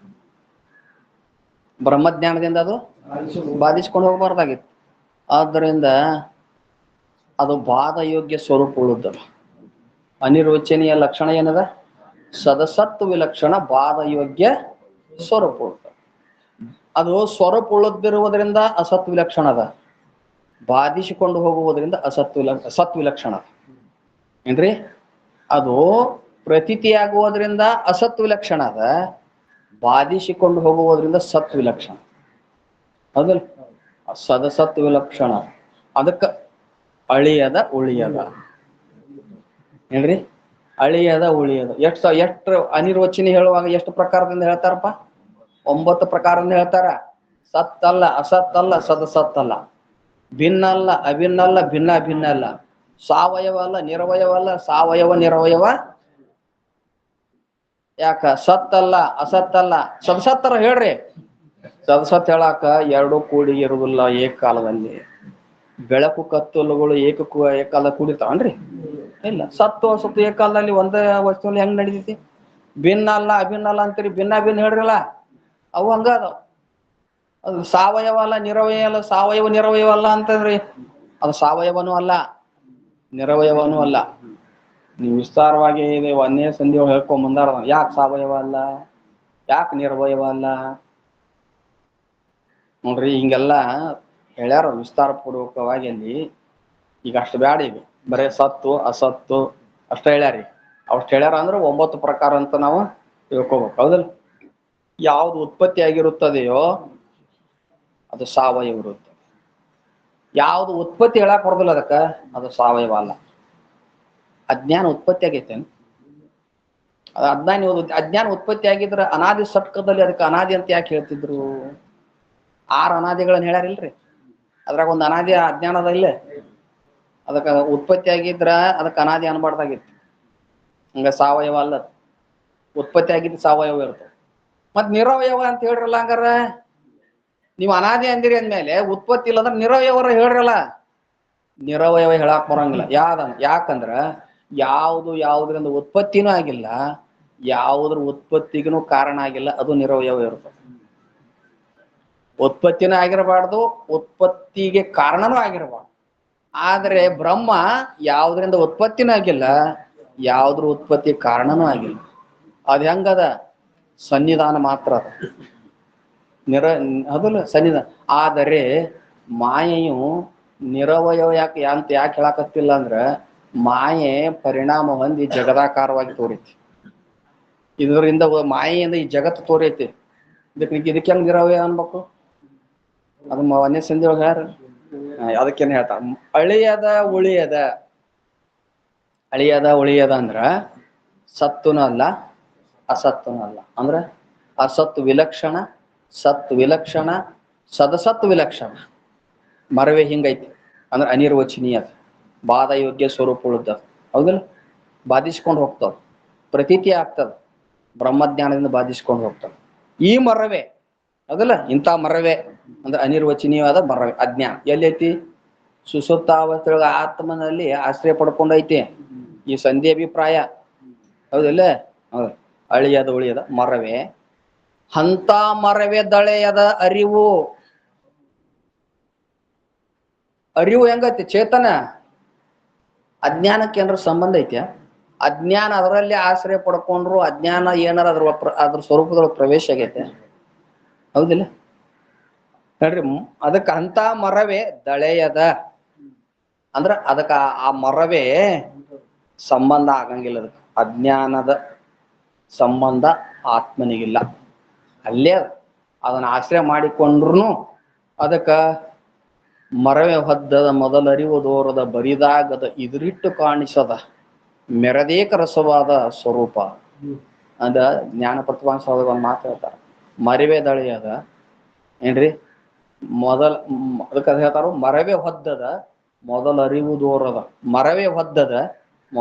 ಬ್ರಹ್ಮಜ್ಞಾನದಿಂದ ಅದು ಬಾಧಿಸ್ಕೊಂಡು ಹೋಗಬಾರ್ದಾಗಿತ್ತು. ಆದ್ದರಿಂದ ಅದು ಬಾಧ ಯೋಗ್ಯ ಸ್ವರೂಪ ಉಳಿದಲ್ಲ. ಅನಿರ್ವಚನೀಯ ಲಕ್ಷಣ ಏನದ? ಸದಸತ್ ವಿಲಕ್ಷಣ ಬಾಧ ಯೋಗ್ಯ ಸ್ವರೂಪ ಉಳಿದ. ಅದು ಸ್ವರೂಪ ಉಳಿದಿರುವುದರಿಂದ ಅಸತ್ ವಿಲಕ್ಷಣ ಅದ, ಬಾಧಿಸಿಕೊಂಡು ಹೋಗುವುದರಿಂದ ಸತ್ ವಿಲಕ್ಷಣ ಏನ್ರಿ? ಅದು ಪ್ರತೀತಿಯಾಗುವುದರಿಂದ ಅಸತ್ ವಿಲಕ್ಷಣ ಅದ, ಬಾಧಿಸಿಕೊಂಡು ಹೋಗುವುದರಿಂದ ಸತ್ ವಿಲಕ್ಷಣ. ಹೌದಲ್? ಸದಸತ್ ವಿಲಕ್ಷಣ. ಅದಕ್ಕ ಅಳಿಯದ ಉಳಿಯದ ಏನ್ರಿ? ಅಳಿಯದ ಉಳಿಯದ. ಎಷ್ಟು ಅನಿರ್ವಚನೆ ಹೇಳುವಾಗ ಎಷ್ಟು ಪ್ರಕಾರದಿಂದ ಹೇಳ್ತಾರಪ್ಪ? 9 ಪ್ರಕಾರ ಹೇಳ್ತಾರ. ಸತ್ತಲ್ಲ, ಅಸತ್ತಲ್ಲ, ಸದಸತ್ತಲ್ಲ, ಭಿನ್ನಲ್ಲ, ಅಭಿನ್ನಲ್ಲ, ಭಿನ್ನ ಭಿನ್ನ ಅಲ್ಲ, ಸಾವಯವ ಅಲ್ಲ, ನಿರವಯವಲ್ಲ, ಸಾವಯವ ನಿರವಯವ. ಯಾಕ ಸತ್ತಲ್ಲ, ಅಸತ್ತಲ್ಲ, ಸದಸತ್ತರ ಹೇಳ್ರಿ. ಸದಸತ್ ಹೇಳಾಕ ಎರಡು ಕೂಡಿ ಇರುವುದಿಲ್ಲ ಏಕಕಾಲದಲ್ಲಿ. ಬೆಳಕು ಕತ್ತಲುಗಳು ಏಕಕಾಲ ಕೂಡಿರ್ತಾವನ್ರಿ? ಇಲ್ಲ. ಸತ್ತು ಅಸತ್ತು ಏಕಕಾಲದಲ್ಲಿ ಒಂದೇ ವಸ್ತುವಿನಲ್ಲಿ ಹೆಂಗ್ ನಡೀತೈತಿ? ಭಿನ್ನ ಅಲ್ಲ, ಅಭಿನ್ನ ಅಲ್ಲ ಅಂತೀರಿ, ಭಿನ್ನ ಭಿನ್ನ ಹೇಳ್ರಲ್ಲ, ಅವು ಹಂಗ ಅದಾವ. ಅದು ಸಾವಯವ ಅಲ್ಲ, ನಿರವಯವ ಅಲ್ಲ, ಸಾವಯವ ನಿರವಯವ ಅಲ್ಲ ಅಂತಂದ್ರಿ, ಅದು ಸಾವಯವನೂ ಅಲ್ಲ, ನಿರವಯವನೂ ಅಲ್ಲ. ನೀವು ವಿಸ್ತಾರವಾಗಿ ಇದೆ ಒಂದೇ ಸಂಧಿ ಹೇಳ್ಕೊಂಡ್ ಮುಂದಾರ. ಯಾಕೆ ಸಾವಯವ ಅಲ್ಲ, ಯಾಕೆ ನಿರವಯವ ಅಲ್ಲ ನೋಡ್ರಿ. ಹಿಂಗೆಲ್ಲ ಹೇಳ್ಯಾರ ವಿಸ್ತಾರ ಪೂರ್ವಕವಾಗಿ. ಅಲ್ಲಿ ಈಗ ಅಷ್ಟು ಬ್ಯಾಡ, ಈಗ ಬರೇ ಸತ್ತು ಅಸತ್ತು ಅಷ್ಟ ಹೇಳ್ಯಾರಿ. ಅಷ್ಟು ಹೇಳ್ಯಾರ ಅಂದ್ರೆ 9 ಪ್ರಕಾರ ಅಂತ ನಾವು ತಿಳ್ಕೊಬೇಕು. ಹೌದಲ್ಲ? ಯಾವ್ದು ಉತ್ಪತ್ತಿ ಆಗಿರುತ್ತದೆಯೋ ಅದು ಸಾವಯವ ಇರುತ್ತೆ. ಯಾವ್ದು ಉತ್ಪತ್ತಿ ಹೇಳಕ್ ಬರೋದಿಲ್ಲ ಅದಕ್ಕ, ಅದು ಸಾವಯವ ಅಲ್ಲ. ಅಜ್ಞಾನ ಉತ್ಪತ್ತಿ ಆಗೈತೆ. ಅಜ್ಞಾನ ಉತ್ಪತ್ತಿ ಆಗಿದ್ರೆ ಅನಾದಿ ಸಟ್ಕದಲ್ಲಿ ಅದಕ್ಕೆ ಅನಾದಿ ಅಂತ ಯಾಕೆ ಹೇಳ್ತಿದ್ರು? 6 ಅನಾದಿಗಳನ್ನ ಹೇಳ್ಯಾರಿಲ್ರಿ. ಅದ್ರಾಗ ಒಂದು ಅನಾದಿ ಅಜ್ಞಾನದ ಇಲ್ಲ. ಅದಕ್ಕೆ ಉತ್ಪತ್ತಿ ಆಗಿದ್ರ ಅದಕ್ಕೆ ಅನಾದಿ ಅನ್ಬಾರ್ದಾಗಿತ್ತು. ಹಂಗ ಸಾವಯವ ಅಲ್ಲ, ಉತ್ಪತ್ತಿ ಆಗಿದ್ದು ಸಾವಯವ ಇರುತ್ತೆ. ಮತ್ ನಿರವಯವ ಅಂತ ಹೇಳ್ರಲ್ಲ. ಹಂಗಾರ ನೀವು ಅನಾದಿ ಅಂದಿರಿ ಅಂದ್ಮೇಲೆ ಉತ್ಪತ್ತಿ ಇಲ್ಲ ಅಂದ್ರೆ ನಿರವಯವರ ಹೇಳ್ರಲ್ಲ. ನಿರವಯವ ಹೇಳಾಕ್ ಬರಂಗಿಲ್ಲ. ಯಾಕಂದ್ರ ಯಾವುದ್ರಿಂದ ಉತ್ಪತ್ತಿನೂ ಆಗಿಲ್ಲ, ಯಾವುದ್ರ ಉತ್ಪತ್ತಿಗೂ ಕಾರಣ ಆಗಿಲ್ಲ, ಅದು ನಿರವಯವ ಇರುತ್ತೆ. ಉತ್ಪತ್ತಿನೂ ಆಗಿರಬಾರ್ದು, ಉತ್ಪತ್ತಿಗೆ ಕಾರಣನೂ ಆಗಿರಬಾರ್ದು. ಆದ್ರೆ ಬ್ರಹ್ಮ ಯಾವುದರಿಂದ ಉತ್ಪತ್ತಿನೂ ಆಗಿಲ್ಲ, ಯಾವುದ್ರ ಉತ್ಪತ್ತಿ ಕಾರಣನೂ ಆಗಿಲ್ಲ. ಅದ್ ಹೆಂಗದ? ಸನ್ನಿಧಾನ ಮಾತ್ರ ಅದ. ಅದಲ್ಲ ಸನ್ನಿಧಾನ. ಆದರೆ ಮಾಯೆಯು ನಿರವಯವ ಯಾಕೆ ಹೇಳಕತ್ತಿಲ್ಲ ಅಂದ್ರ, ಮಾಯೆ ಪರಿಣಾಮ ಹೊಂದಿ ಜಗದಾಕಾರವಾಗಿ ತೋರೈತಿ. ಇದರಿಂದ ಮಾಯೆಯಿಂದ ಈ ಜಗತ್ತು ತೋರೈತಿ. ಇದಕ್ಕೆ ಹೆಂಗ್ ನಿರವಯವ ಅನ್ಬೇಕು? ಅದು ಒಂದೇ ಸಂಧಿ ಒಳಗ ಯಾರು ಅದಕ್ಕೇನು ಹೇಳ್ತಾರ? ಅಳಿಯದ ಉಳಿಯದ ಅಂದ್ರ ಸತ್ತುನು ಅಲ್ಲ, ಅಸತ್ತುನು ಅಲ್ಲ. ಅಂದ್ರ ಅಸತ್ತು ವಿಲಕ್ಷಣ, ಸತ್ತು ವಿಲಕ್ಷಣ, ಸದಸತ್ತು ವಿಲಕ್ಷಣ. ಮರವೇ ಹಿಂಗೈತಿ ಅಂದ್ರೆ ಅನಿರ್ವಚನೀಯ, ಬಾಧ ಯೋಗ್ಯ ಸ್ವರೂಪ ಉಳ್ದ. ಹೌದಲ್ಲ? ಬಾಧಿಸ್ಕೊಂಡು ಹೋಗ್ತಾವ, ಪ್ರತೀತಿ ಆಗ್ತದ, ಬ್ರಹ್ಮಜ್ಞಾನದಿಂದ ಬಾಧಿಸ್ಕೊಂಡು ಹೋಗ್ತಾವ. ಈ ಮರವೇ ಅದಲ್ಲ, ಇಂಥ ಮರವೇ ಅಂದ್ರೆ ಅನಿರ್ವಚನೀಯವಾದ ಮರವೇ ಅಜ್ಞಾನ ಎಲ್ಲೈತಿ? ಸುಸುಪ್ತಾವಸ್ಥೆಯೊಳಗ ಆತ್ಮನಲ್ಲಿ ಆಶ್ರಯ ಪಡ್ಕೊಂಡೈತಿ. ಈ ಸಂಧಿ ಅಭಿಪ್ರಾಯ. ಹೌದಲ್ಲ? ಹೌದು. ಅಳಿಯದ ಉಳಿಯದ ಮರವೇ, ಅಂತ ಮರವೇ ದಳೆಯದ ಅರಿವು. ಅರಿವು ಹೆಂಗೈತಿ? ಚೇತನ. ಅಜ್ಞಾನಕ್ಕೆ ಏನಾರ ಸಂಬಂಧ ಐತ್ಯಾ? ಅಜ್ಞಾನ ಅದರಲ್ಲಿ ಆಶ್ರಯ ಪಡ್ಕೊಂಡ್ರು ಅಜ್ಞಾನ ಏನಾರ ಅದ್ರ ಸ್ವರೂಪದೊಳಗೆ ಪ್ರವೇಶ ಆಗೈತೆ? ಹೌದಿಲ್ಲ? ನೋಡ್ರಿ, ಅದಕ್ಕ ಅಂತ ಮರವೇ ದಳೆಯದ ಅಂದ್ರ ಅದಕ್ಕ ಆ ಮರವೇ ಸಂಬಂಧ ಆಗಂಗಿಲ್ಲ. ಅದಕ್ಕೆ ಅಜ್ಞಾನದ ಸಂಬಂಧ ಆತ್ಮನಿಗಿಲ್ಲ. ಅಲ್ಲೇ ಅದನ್ನ ಆಶ್ರಯ ಮಾಡಿಕೊಂಡ್ರು ಅದಕ್ಕ ಮರವೇ ಹೊದ್ದದ ಮೊದಲರಿವು ದೋರದ ಬರಿದಾಗದ ಇದುರಿಟ್ಟು ಕಾಣಿಸದ ಮೆರದೇಕ ರಸವಾದ ಸ್ವರೂಪ ಅಂದ ಜ್ಞಾನ ಪ್ರತಿಭಾಸ ಮಾತು ಹೇಳ್ತಾರೆ. ಮರವೇ ದಳೆಯದ ಏನ್ರಿ ಅದಕ್ಕೆ ಹೇಳ್ತಾರ, ಮರವೇ ಹೊದ್ದದ ಮೊದಲರಿವು ದೋರದ. ಮರವೇ ಹೊದ್ದದ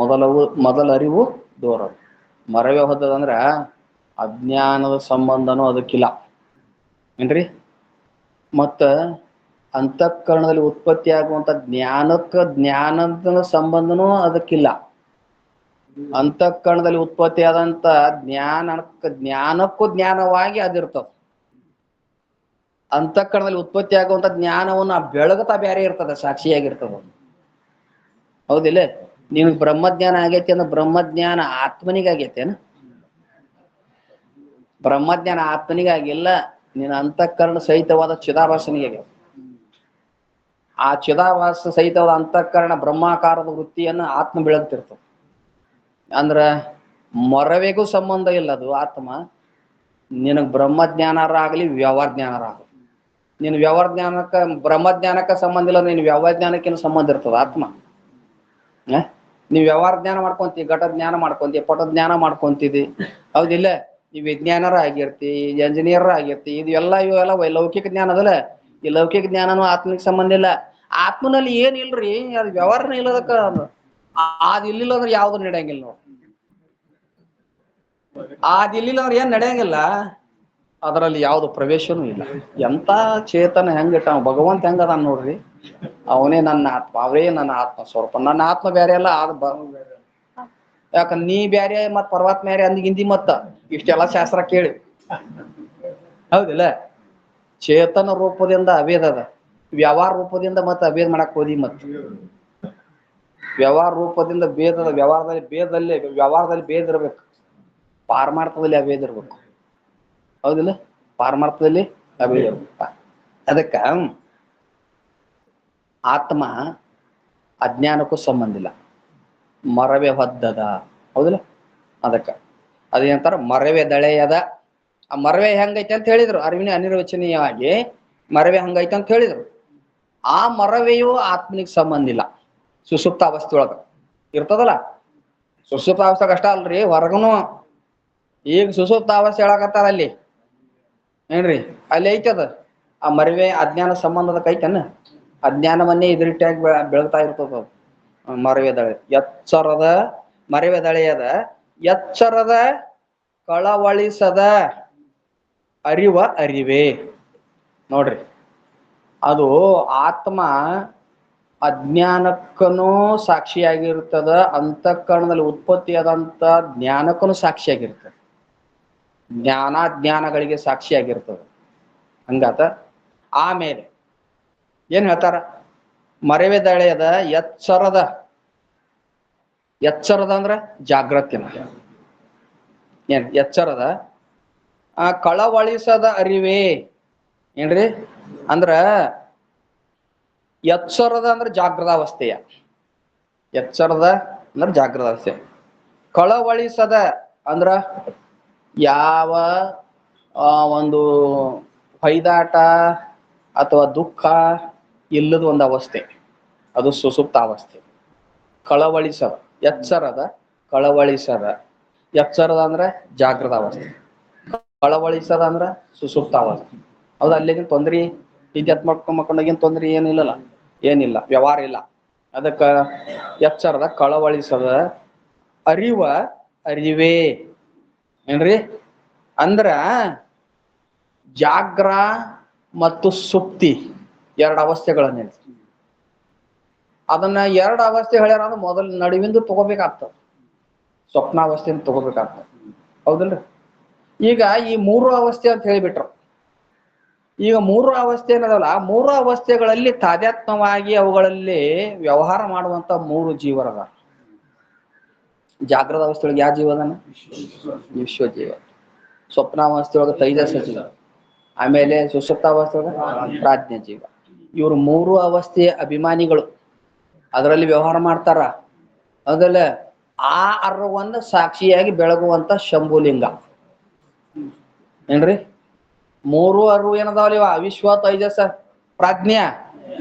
ಮೊದಲರಿವು ದೋರದ. ಮರವೇ ಹೊದ್ದದ ಅಂದ್ರ ಅಜ್ಞಾನದ ಸಂಬಂಧನೂ ಅದಕ್ಕಿಲ್ಲ ಏನ್ರಿ. ಮತ್ತ ಅಂತಃಕರಣದಲ್ಲಿ ಉತ್ಪತ್ತಿ ಆಗುವಂತ ಜ್ಞಾನದ ಸಂಬಂಧನೂ ಅದಕ್ಕಿಲ್ಲ. ಅಂತಃಕರಣದಲ್ಲಿ ಉತ್ಪತ್ತಿ ಆದಂತ ಜ್ಞಾನಕ್ಕೂ ಜ್ಞಾನವಾಗಿ ಅದಿರ್ತದ. ಅಂತಃಕರಣದಲ್ಲಿ ಉತ್ಪತ್ತಿ ಆಗುವಂತ ಜ್ಞಾನವನ್ನು ಬೆಳಗತಾ ಬೇರೆ ಇರ್ತದ, ಸಾಕ್ಷಿಯಾಗಿರ್ತದ. ಹೌದಿಲ್ಲ? ನಿನಗ್ ಬ್ರಹ್ಮಜ್ಞಾನ ಆಗೈತಿ ಅಂದ್ರೆ ಬ್ರಹ್ಮಜ್ಞಾನ ಆತ್ಮನಿಗಾಗೈತೇನ? ಬ್ರಹ್ಮಜ್ಞಾನ ಆತ್ಮನಿಗಾಗಿಲ್ಲ, ನಿನ್ನ ಅಂತಃಕರಣ ಸಹಿತವಾದ ಚಿದಾಭಾಸನಿಗೆ. ಆ ಚಿದಾಭಾಸ ಸಹಿತವಾದ ಅಂತಃಕರಣ ಬ್ರಹ್ಮಾಕಾರದ ವೃತ್ತಿಯನ್ನ ಆತ್ಮ ಬೆಳಗ್ತಿರ್ತದೆ. ಅಂದ್ರ ಮರವೆಗೂ ಸಂಬಂಧ ಇಲ್ಲ ಅದು ಆತ್ಮ. ನಿನಗ್ ಬ್ರಹ್ಮಜ್ಞಾನರ ಆಗಲಿ ವ್ಯವಹಾರ ಜ್ಞಾನರ ಆಗಲಿ, ನೀನು ವ್ಯವಹಾರ ಜ್ಞಾನಕ್ಕ ಬ್ರಹ್ಮಜ್ಞಾನಕ್ಕ ಸಂಬಂಧ ಇಲ್ಲ, ನೀನು ವ್ಯವಹಾರ ಜ್ಞಾನಕ್ಕೇನು ಸಂಬಂಧ ಇರ್ತದ ಆತ್ಮ? ನೀವ್ ವ್ಯವಹಾರ ಜ್ಞಾನ ಮಾಡ್ಕೊಂತೀವಿ, ಘಟ ಜ್ಞಾನ ಮಾಡ್ಕೊಂತೀವಿ, ಪಟ ಜ್ಞಾನ ಮಾಡ್ಕೊಂತಿದಿ. ಹೌದಿಲ್ಲ? ಈ ವಿಜ್ಞಾನರ ಆಗಿರ್ತಿ, ಎಂಜಿನಿಯರ್ ಆಗಿರ್ತಿ, ಇವೆಲ್ಲ ಲೌಕಿಕ ಜ್ಞಾನ ಅದಲ್ಲ. ಈ ಲೌಕಿಕ ಜ್ಞಾನನು ಆತ್ಮನಿಗೆ ಸಂಬಂಧ ಇಲ್ಲ. ಆತ್ಮನಲ್ಲಿ ಏನ್ ಇಲ್ರಿ, ಅದು ವ್ಯವಹಾರನ ಇಲ್ಲದಕ್ಕ ಇಲ್ಲಿಲ್ಲ ಅಂದ್ರೆ ಯಾವ್ದು ನಡೆಯಂಗಿಲ್ಲ ನೋಡಿ. ಇಲ್ಲಿಲ್ಲ ಅಂದ್ರೆ ಏನ್ ನಡೆಯಂಗಿಲ್ಲ, ಅದರಲ್ಲಿ ಯಾವ್ದು ಪ್ರವೇಶನೂ ಇಲ್ಲ. ಎಂತ ಚೇತನ ಹೆಂಗಿಟ್ಟ ಭಗವಂತ ಹೆಂಗದ ನೋಡ್ರಿ. ಅವನೇ ನನ್ನ ಆತ್ಮ, ಅವರೇ ನನ್ನ ಆತ್ಮ ಸ್ವರೂಪ. ನನ್ನ ಆತ್ಮ ಬೇರೆ ಅಲ್ಲ, ಯಾಕಂದ್ರೆ ನೀ ಬ್ಯಾರೆ ಮತ್ ಪರಮಾತ್ಮ ಬೇರೆ ಅಂದಿಗಿಂದಿ ಮತ್ತ ಇಷ್ಟೆಲ್ಲ ಶಾಸ್ತ್ರ ಕೇಳಿ ಹೌದಿಲ್ಲ. ಚೇತನ ರೂಪದಿಂದ ಅಭೇದ ಅದ, ವ್ಯವಹಾರ ರೂಪದಿಂದ ಮತ್ತೆ ಅಭೇದ ಮಾಡಕ್ ಹೋದಿ. ಮತ್ ವ್ಯವಹಾರ ರೂಪದಿಂದ ಭೇದದ, ವ್ಯವಹಾರದಲ್ಲಿ ಭೇದ ಇರ್ಬೇಕು, ಪಾರಮಾರ್ಥದಲ್ಲಿ ಅಭೇದ ಇರ್ಬೇಕು. ಹೌದಿಲ್ಲ, ಪಾರಮಾರ್ಥದಲ್ಲಿ ಅಭೇದ ಇರ್ಬೇಕು. ಅದಕ್ಕ ಆತ್ಮ ಅಜ್ಞಾನಕ್ಕೂ ಸಂಬಂಧ ಇಲ್ಲ, ಮರವೇ ಹೊದ್ದದ. ಹೌದಿಲ್ಲ, ಅದಕ್ಕ ಅದೇನಂತಾರ ಮರವೇ ದಳೆಯದ. ಆ ಮರವೇ ಹೆಂಗೈತೆ ಅಂತ ಹೇಳಿದ್ರು ಅರಿವಿನ ಅನಿರ್ವಚನೀಯವಾಗಿ. ಮರವೇ ಹಂಗೈತೆ ಅಂತ ಹೇಳಿದ್ರು. ಆ ಮರವೆಯು ಆತ್ಮನಿಗೆ ಸಂಬಂಧ ಇಲ್ಲ. ಸುಸುಪ್ತ ಅವಸ್ಥೆ ಒಳಗ ಇರ್ತದಲ್ಲ, ಸುಸುಪ್ತ ಅವಸ್ಥೆಗೆ ಅಷ್ಟ ಅಲ್ರಿ, ಹೊರಗನು ಈಗ ಸುಸುಪ್ತ ಅವಸ್ಥೆ ಹೇಳಕತ್ತಾರ ಅಲ್ಲಿ ಏನ್ರಿ, ಅಲ್ಲಿ ಐತದ. ಆ ಮರವೇ ಅಜ್ಞಾನ ಸಂಬಂಧದ ಕೈತನ, ಅಜ್ಞಾನವನ್ನೇ ಇದ್ರಿಟ್ಟಾಗಿ ಬೆಳಗ್ತಾ ಇರ್ತದ ಮರವೇ ದಳೆ. ಎಚ್ಚರದ ಮರವೇ ದಳೆಯದ, ಎಚ್ಚರದ ಕಳವಳಿಸದ ಅರಿವೇ. ನೋಡ್ರಿ, ಅದು ಆತ್ಮ ಅಜ್ಞಾನಕ್ಕನೂ ಸಾಕ್ಷಿಯಾಗಿರ್ತದ, ಅಂತಃಕರಣದಲ್ಲಿ ಉತ್ಪತ್ತಿಯಾದಂತ ಜ್ಞಾನಕ್ಕೂ ಸಾಕ್ಷಿಯಾಗಿರ್ತದೆ, ಜ್ಞಾನಾಜ್ಞಾನಗಳಿಗೆ ಸಾಕ್ಷಿಯಾಗಿರ್ತದೆ. ಹಂಗಾತ. ಆಮೇಲೆ ಏನ್ ಹೇಳ್ತಾರ, ಮರವೇ ದಳೆಯದ ಎಚ್ಚರದ ಅಂದ್ರ ಜಾಗೃತಿನ. ಏನ್ ಎಚ್ಚರದ ಕಳವಳಿಸದ ಅರಿವೇ ಏನ್ರಿ ಅಂದ್ರ, ಎಚ್ಚರದ ಅಂದ್ರೆ ಜಾಗೃತಾವಸ್ಥೆಯ, ಎಚ್ಚರದ ಅಂದ್ರೆ ಜಾಗೃತಾವಸ್ಥೆ. ಕಳವಳಿಸದ ಅಂದ್ರ ಯಾವ ಒಂದು ಹೊಯ್ದಾಟ ಅಥವಾ ದುಃಖ ಇಲ್ಲದ ಒಂದು ಅವಸ್ಥೆ, ಅದು ಸುಸುಪ್ತ ಅವಸ್ಥೆ. ಕಳವಳಿಸದ, ಎಚ್ಚರದ ಕಳವಳಿಸದ. ಎಚ್ಚರದ ಅಂದ್ರೆ ಜಾಗೃತಾವಸ್ಥೆ, ಕಳವಳಿಸದ ಅಂದ್ರ ಸುಸುಪ್ತ ಅವಸ್ಥೆ. ಹೌದು, ಅಲ್ಲಿಗೆ ತೊಂದ್ರೆ ಇದ್ಯಾತ್ ಮಕ್ಕೊಂಡಾಗೇನ್ ತೊಂದ್ರೆ ಏನಿಲ್ಲ, ವ್ಯವಹಾರ ಇಲ್ಲ. ಅದಕ್ಕ ಎಚ್ಚರದ ಕಳವಳಿಸದ ಅರಿವೇ ಏನ್ರಿ ಅಂದ್ರ, ಜಾಗ್ರ ಮತ್ತು ಸುಪ್ತಿ ಎರಡು ಅವಸ್ಥೆಗಳನ್ನ ಅದನ್ನ ಎರಡು ಅವಸ್ಥೆ ಹೇಳ್ಯಾರ ಅಂದ್ರೆ ಮೊದಲು ನಡುವಿಂದು ತಗೋಬೇಕಾಗ್ತದ, ಸ್ವಪ್ನಾವಸ್ಥೆಯನ್ನು ತಗೋಬೇಕಾಗ್ತದ. ಹೌದಲ್ರಿ. ಈಗ ಈ ಮೂರು ಅವಸ್ಥೆ ಅಂತ ಹೇಳಿಬಿಟ್ರು. ಈಗ ಮೂರು ಅವಸ್ಥೆ ಏನದಲ್ಲ, ಮೂರು ಅವಸ್ಥೆಗಳಲ್ಲಿ ತಾದಾತ್ಮ್ಯವಾಗಿ ಅವುಗಳಲ್ಲಿ ವ್ಯವಹಾರ ಮಾಡುವಂತ ಮೂರು ಜೀವರದ. ಜಾಗೃತ ಅವಸ್ಥೆಯೊಳಗೆ ಯಾವ ಜೀವ ಅದಾನ? ವಿಶ್ವ ಜೀವ. ಸ್ವಪ್ನಾವಸ್ಥೆಯೊಳಗೆ ತೈಜಸ ಜೀವ. ಆಮೇಲೆ ಸುಷುಪ್ತಾವಸ್ಥೆಯೊಳಗೆ ಪ್ರಾಜ್ಞ ಜೀವ. ಇವರು ಮೂರು ಅವಸ್ಥೆಯ ಅಭಿಮಾನಿಗಳು, ಅದರಲ್ಲಿ ವ್ಯವಹಾರ ಮಾಡ್ತಾರ. ಅದಲ್ಲ ಆ ಅರ್ವನ್ನ ಸಾಕ್ಷಿಯಾಗಿ ಬೆಳಗುವಂತ ಶಂಭುಲಿಂಗ ಏನ್ರಿ. ಮೂರು ಅರಿವು ಏನದಾವಲ್ಲ, ಇವ ವಿಶ್ವ ತೈಜಸ ಪ್ರಾಜ್ಞ,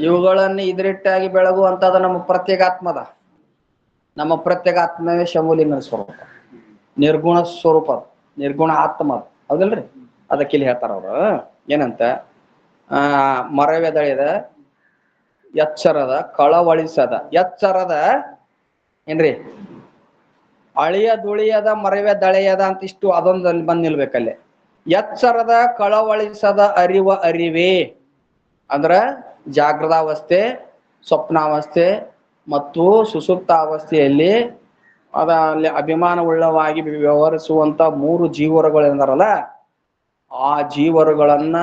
ಇವುಗಳನ್ನ ಇದ್ರಿಟ್ಟಾಗಿ ಬೆಳಗುವಂತದ ನಮ್ಮ ಪ್ರತ್ಯೇಗಾತ್ಮದ. ನಮ್ಮ ಪ್ರತ್ಯೇಗಾತ್ಮವೇ ಶಂಭುಲಿಂಗನ ಸ್ವರೂಪ, ನಿರ್ಗುಣ ಸ್ವರೂಪ, ನಿರ್ಗುಣ ಆತ್ಮ. ಹೌದಲ್ರಿ. ಅದಕ್ಕೆ ಇಲ್ಲಿ ಹೇಳ್ತಾರ ಅವರು ಏನಂತ, ಮರವೇ ದಳೆಯದ, ಎಚ್ಚರದ ಕಳವಳಿಸದ. ಎಚ್ಚರದ ಏನ್ರಿ, ಅಳಿಯ ದುಳಿಯದ ಮರವೇ ದಳೆಯದ ಅಂತ ಇಷ್ಟು ಅದೊಂದಲ್ಲಿ ಬಂದ್ ನಿಲ್ಬೇಕಲ್ಲೇ. ಎಚ್ಚರದ ಕಳವಳಿಸದ ಅರಿವೇ ಅಂದ್ರ ಜಾಗೃತಾವಸ್ಥೆ, ಸ್ವಪ್ನಾವಸ್ಥೆ ಮತ್ತು ಸುಸುಪ್ತಾವಸ್ಥೆಯಲ್ಲಿ ಅಲ್ಲಿ ಅಭಿಮಾನವುಳ್ಳವಾಗಿ ವ್ಯವಹರಿಸುವಂತ ಮೂರು ಜೀವರುಗಳು ಎಂದಾರಲ್ಲ, ಆ ಜೀವರುಗಳನ್ನ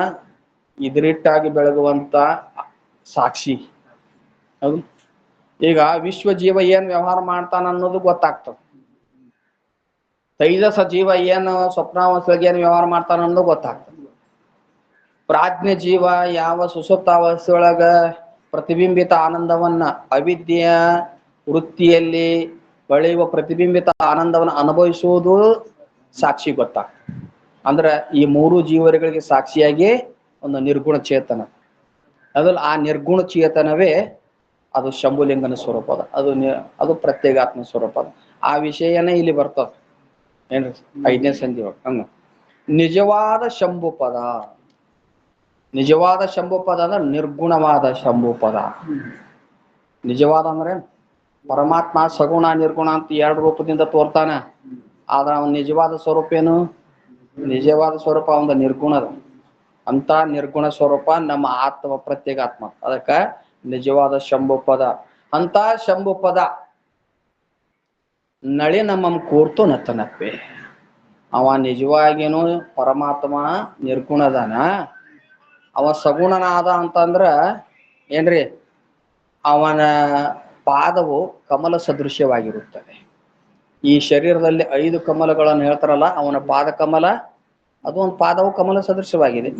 ಇದಿರಿಟ್ಟಾಗಿ ಬೆಳಗುವಂತ ಸಾಕ್ಷಿ. ಹೌದು. ಈಗ ವಿಶ್ವ ಜೀವ ಏನ್ ವ್ಯವಹಾರ ಮಾಡ್ತಾನ ಅನ್ನೋದು ಗೊತ್ತಾಗ್ತದೆ. ತೈಜಸ ಜೀವ ಏನು ಸ್ವಪ್ನಾವಸ್ಥೆಗೆ ಏನು ವ್ಯವಹಾರ ಮಾಡ್ತಾನ ಅನ್ನೋದು ಗೊತ್ತಾಗ್ತದೆ. ಪ್ರಾಜ್ಞ ಜೀವ ಯಾವ ಸುಸುಪ್ತಾವಸ್ಥೆಯೊಳಗ ಪ್ರತಿಬಿಂಬಿತ ಆನಂದವನ್ನ, ಅವಿದ್ಯೆಯ ವೃತ್ತಿಯಲ್ಲಿ ಬೆಳೆಯುವ ಪ್ರತಿಬಿಂಬಿತ ಆನಂದವನ್ನು ಅನುಭವಿಸುವುದು ಸಾಕ್ಷಿ ಗೊತ್ತಾಗ್ತದೆ. ಅಂದ್ರೆ ಈ ಮೂರು ಜೀವರುಗಳಿಗೆ ಸಾಕ್ಷಿಯಾಗಿ ಒಂದು ನಿರ್ಗುಣ ಚೇತನ. ಅದ್ರಲ್ಲಿ ಆ ನಿರ್ಗುಣ ಚೇತನವೇ ಅದು ಶಂಭುಲಿಂಗನ ಸ್ವರೂಪ ಅದ, ಅದು ಪ್ರತ್ಯೇಗಾತ್ಮ ಸ್ವರೂಪ ಅದ. ಆ ವಿಷಯನೇ ಇಲ್ಲಿ ಬರ್ತದ ಏನ್ರಿ 5ನೇ ಸಂಧಿ ಒಳಗ. ನಿಜವಾದ ಶಂಭು ಪದ. ನಿಜವಾದ ಶಂಭು ಪದ ಅಂದ್ರೆ ನಿರ್ಗುಣವಾದ ಶಂಭು ಪದ. ನಿಜವಾದ ಅಂದ್ರೆ ಪರಮಾತ್ಮ ಸಗುಣ ನಿರ್ಗುಣ ಅಂತ ಎರಡು ರೂಪದಿಂದ ತೋರ್ತಾನೆ. ಆದ್ರೆ ಅವನ ನಿಜವಾದ ಸ್ವರೂಪ ಏನು? ನಿಜವಾದ ಸ್ವರೂಪ ಅವನ ನಿರ್ಗುಣದ. ಅಂತ ನಿರ್ಗುಣ ಸ್ವರೂಪ ನಮ್ಮ ಆತ್ಮ ಪ್ರತ್ಯೇಗಾತ್ಮ. ಅದಕ್ಕ ನಿಜವಾದ ಶಂಭು ಪದ. ಅಂತ ಶಂಭು ಪದ ನಳಿ ನಮ್ಮಂ ಕೂರ್ತು ನತ್ತನಪ್ಪೆ. ಅವ ನಿಜವಾಗಿನೂ ಪರಮಾತ್ಮ ನಿರ್ಗುಣದಾನ, ಅವ ಸಗುಣನಾದ ಅಂತಂದ್ರ ಏನ್ರಿ, ಅವನ ಪಾದವು ಕಮಲ ಸದೃಶ್ಯವಾಗಿರುತ್ತದೆ. ಈ ಶರೀರದಲ್ಲಿ 5 ಕಮಲಗಳನ್ನು ಹೇಳ್ತಾರಲ್ಲ, ಅವನ ಪಾದ ಕಮಲ, ಅದು ಒಂದು ಪಾದವು ಕಮಲ ಸದೃಶ್ಯವಾಗಿದೆ.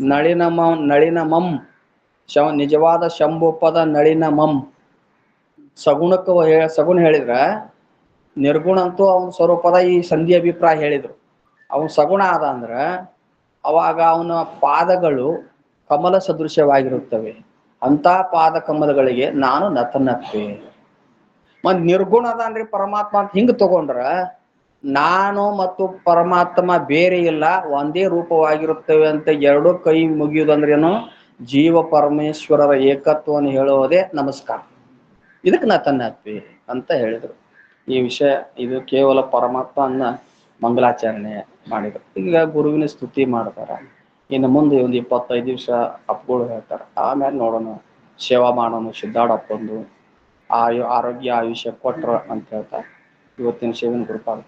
ನಳಿನಮಂ ನಿಜವಾದ ಶಂಭು ಪದ ನಳಿನಮಂ. ಸಗುಣ ಹೇಳಿದ್ರ ನಿರ್ಗುಣ ಅಂತೂ ಅವನ ಸ್ವರೂಪದ ಈ ಸಂಧಿ ಅಭಿಪ್ರಾಯ ಹೇಳಿದ್ರು. ಅವನು ಸಗುಣ ಆದ ಅಂದ್ರ ಅವಾಗ ಅವನ ಪಾದಗಳು ಕಮಲ ಸದೃಶ್ಯವಾಗಿರುತ್ತವೆ. ಅಂತ ಪಾದ ಕಮಲಗಳಿಗೆ ನಾನು ನತನಪ್ಪೆ. ಮತ್ ನಿರ್ಗುಣ ಅದಾನ್ರಿ ಪರಮಾತ್ಮ ಅಂತ ಹಿಂಗ್ ತಗೊಂಡ್ರ ನಾನು ಮತ್ತು ಪರಮಾತ್ಮ ಬೇರೆ ಇಲ್ಲ, ಒಂದೇ ರೂಪವಾಗಿರುತ್ತವೆ ಅಂತ ಎರಡೂ ಕೈ ಮುಗಿಯುವುದಂದ್ರೇನು? ಜೀವ ಪರಮೇಶ್ವರರ ಏಕತ್ವವನ್ನು ಹೇಳುವುದೇ ನಮಸ್ಕಾರ. ಇದಕ್ಕೆ ನತನಪ್ಪೆ ಅಂತ ಹೇಳಿದ್ರು. ಈ ವಿಷಯ ಇದು ಕೇವಲ ಪರಮಾತ್ಮನ್ನ ಮಂಗಲಾಚರಣೆ ಮಾಡಿದ್ರು. ಈಗ ಗುರುವಿನ ಸ್ತುತಿ ಮಾಡ್ತಾರ. ಇನ್ನು ಮುಂದೆ ಒಂದು 25 ದಿವಸ ಅಪ್ಪಗಳು ಹೇಳ್ತಾರೆ. ಆಮೇಲೆ ನೋಡೋಣ, ಸೇವಾ ಮಾಡೋಣ, ಸಿದ್ಧಾಡಪ್ಪಂದು ಆರೋಗ್ಯ ಆಯುಷ್ಯ ಕೊಟ್ರ ಅಂತ ಹೇಳ್ತಾರೆ. ಇವತ್ತಿನ ಸೇವೆನ ಗುರುಪಾದ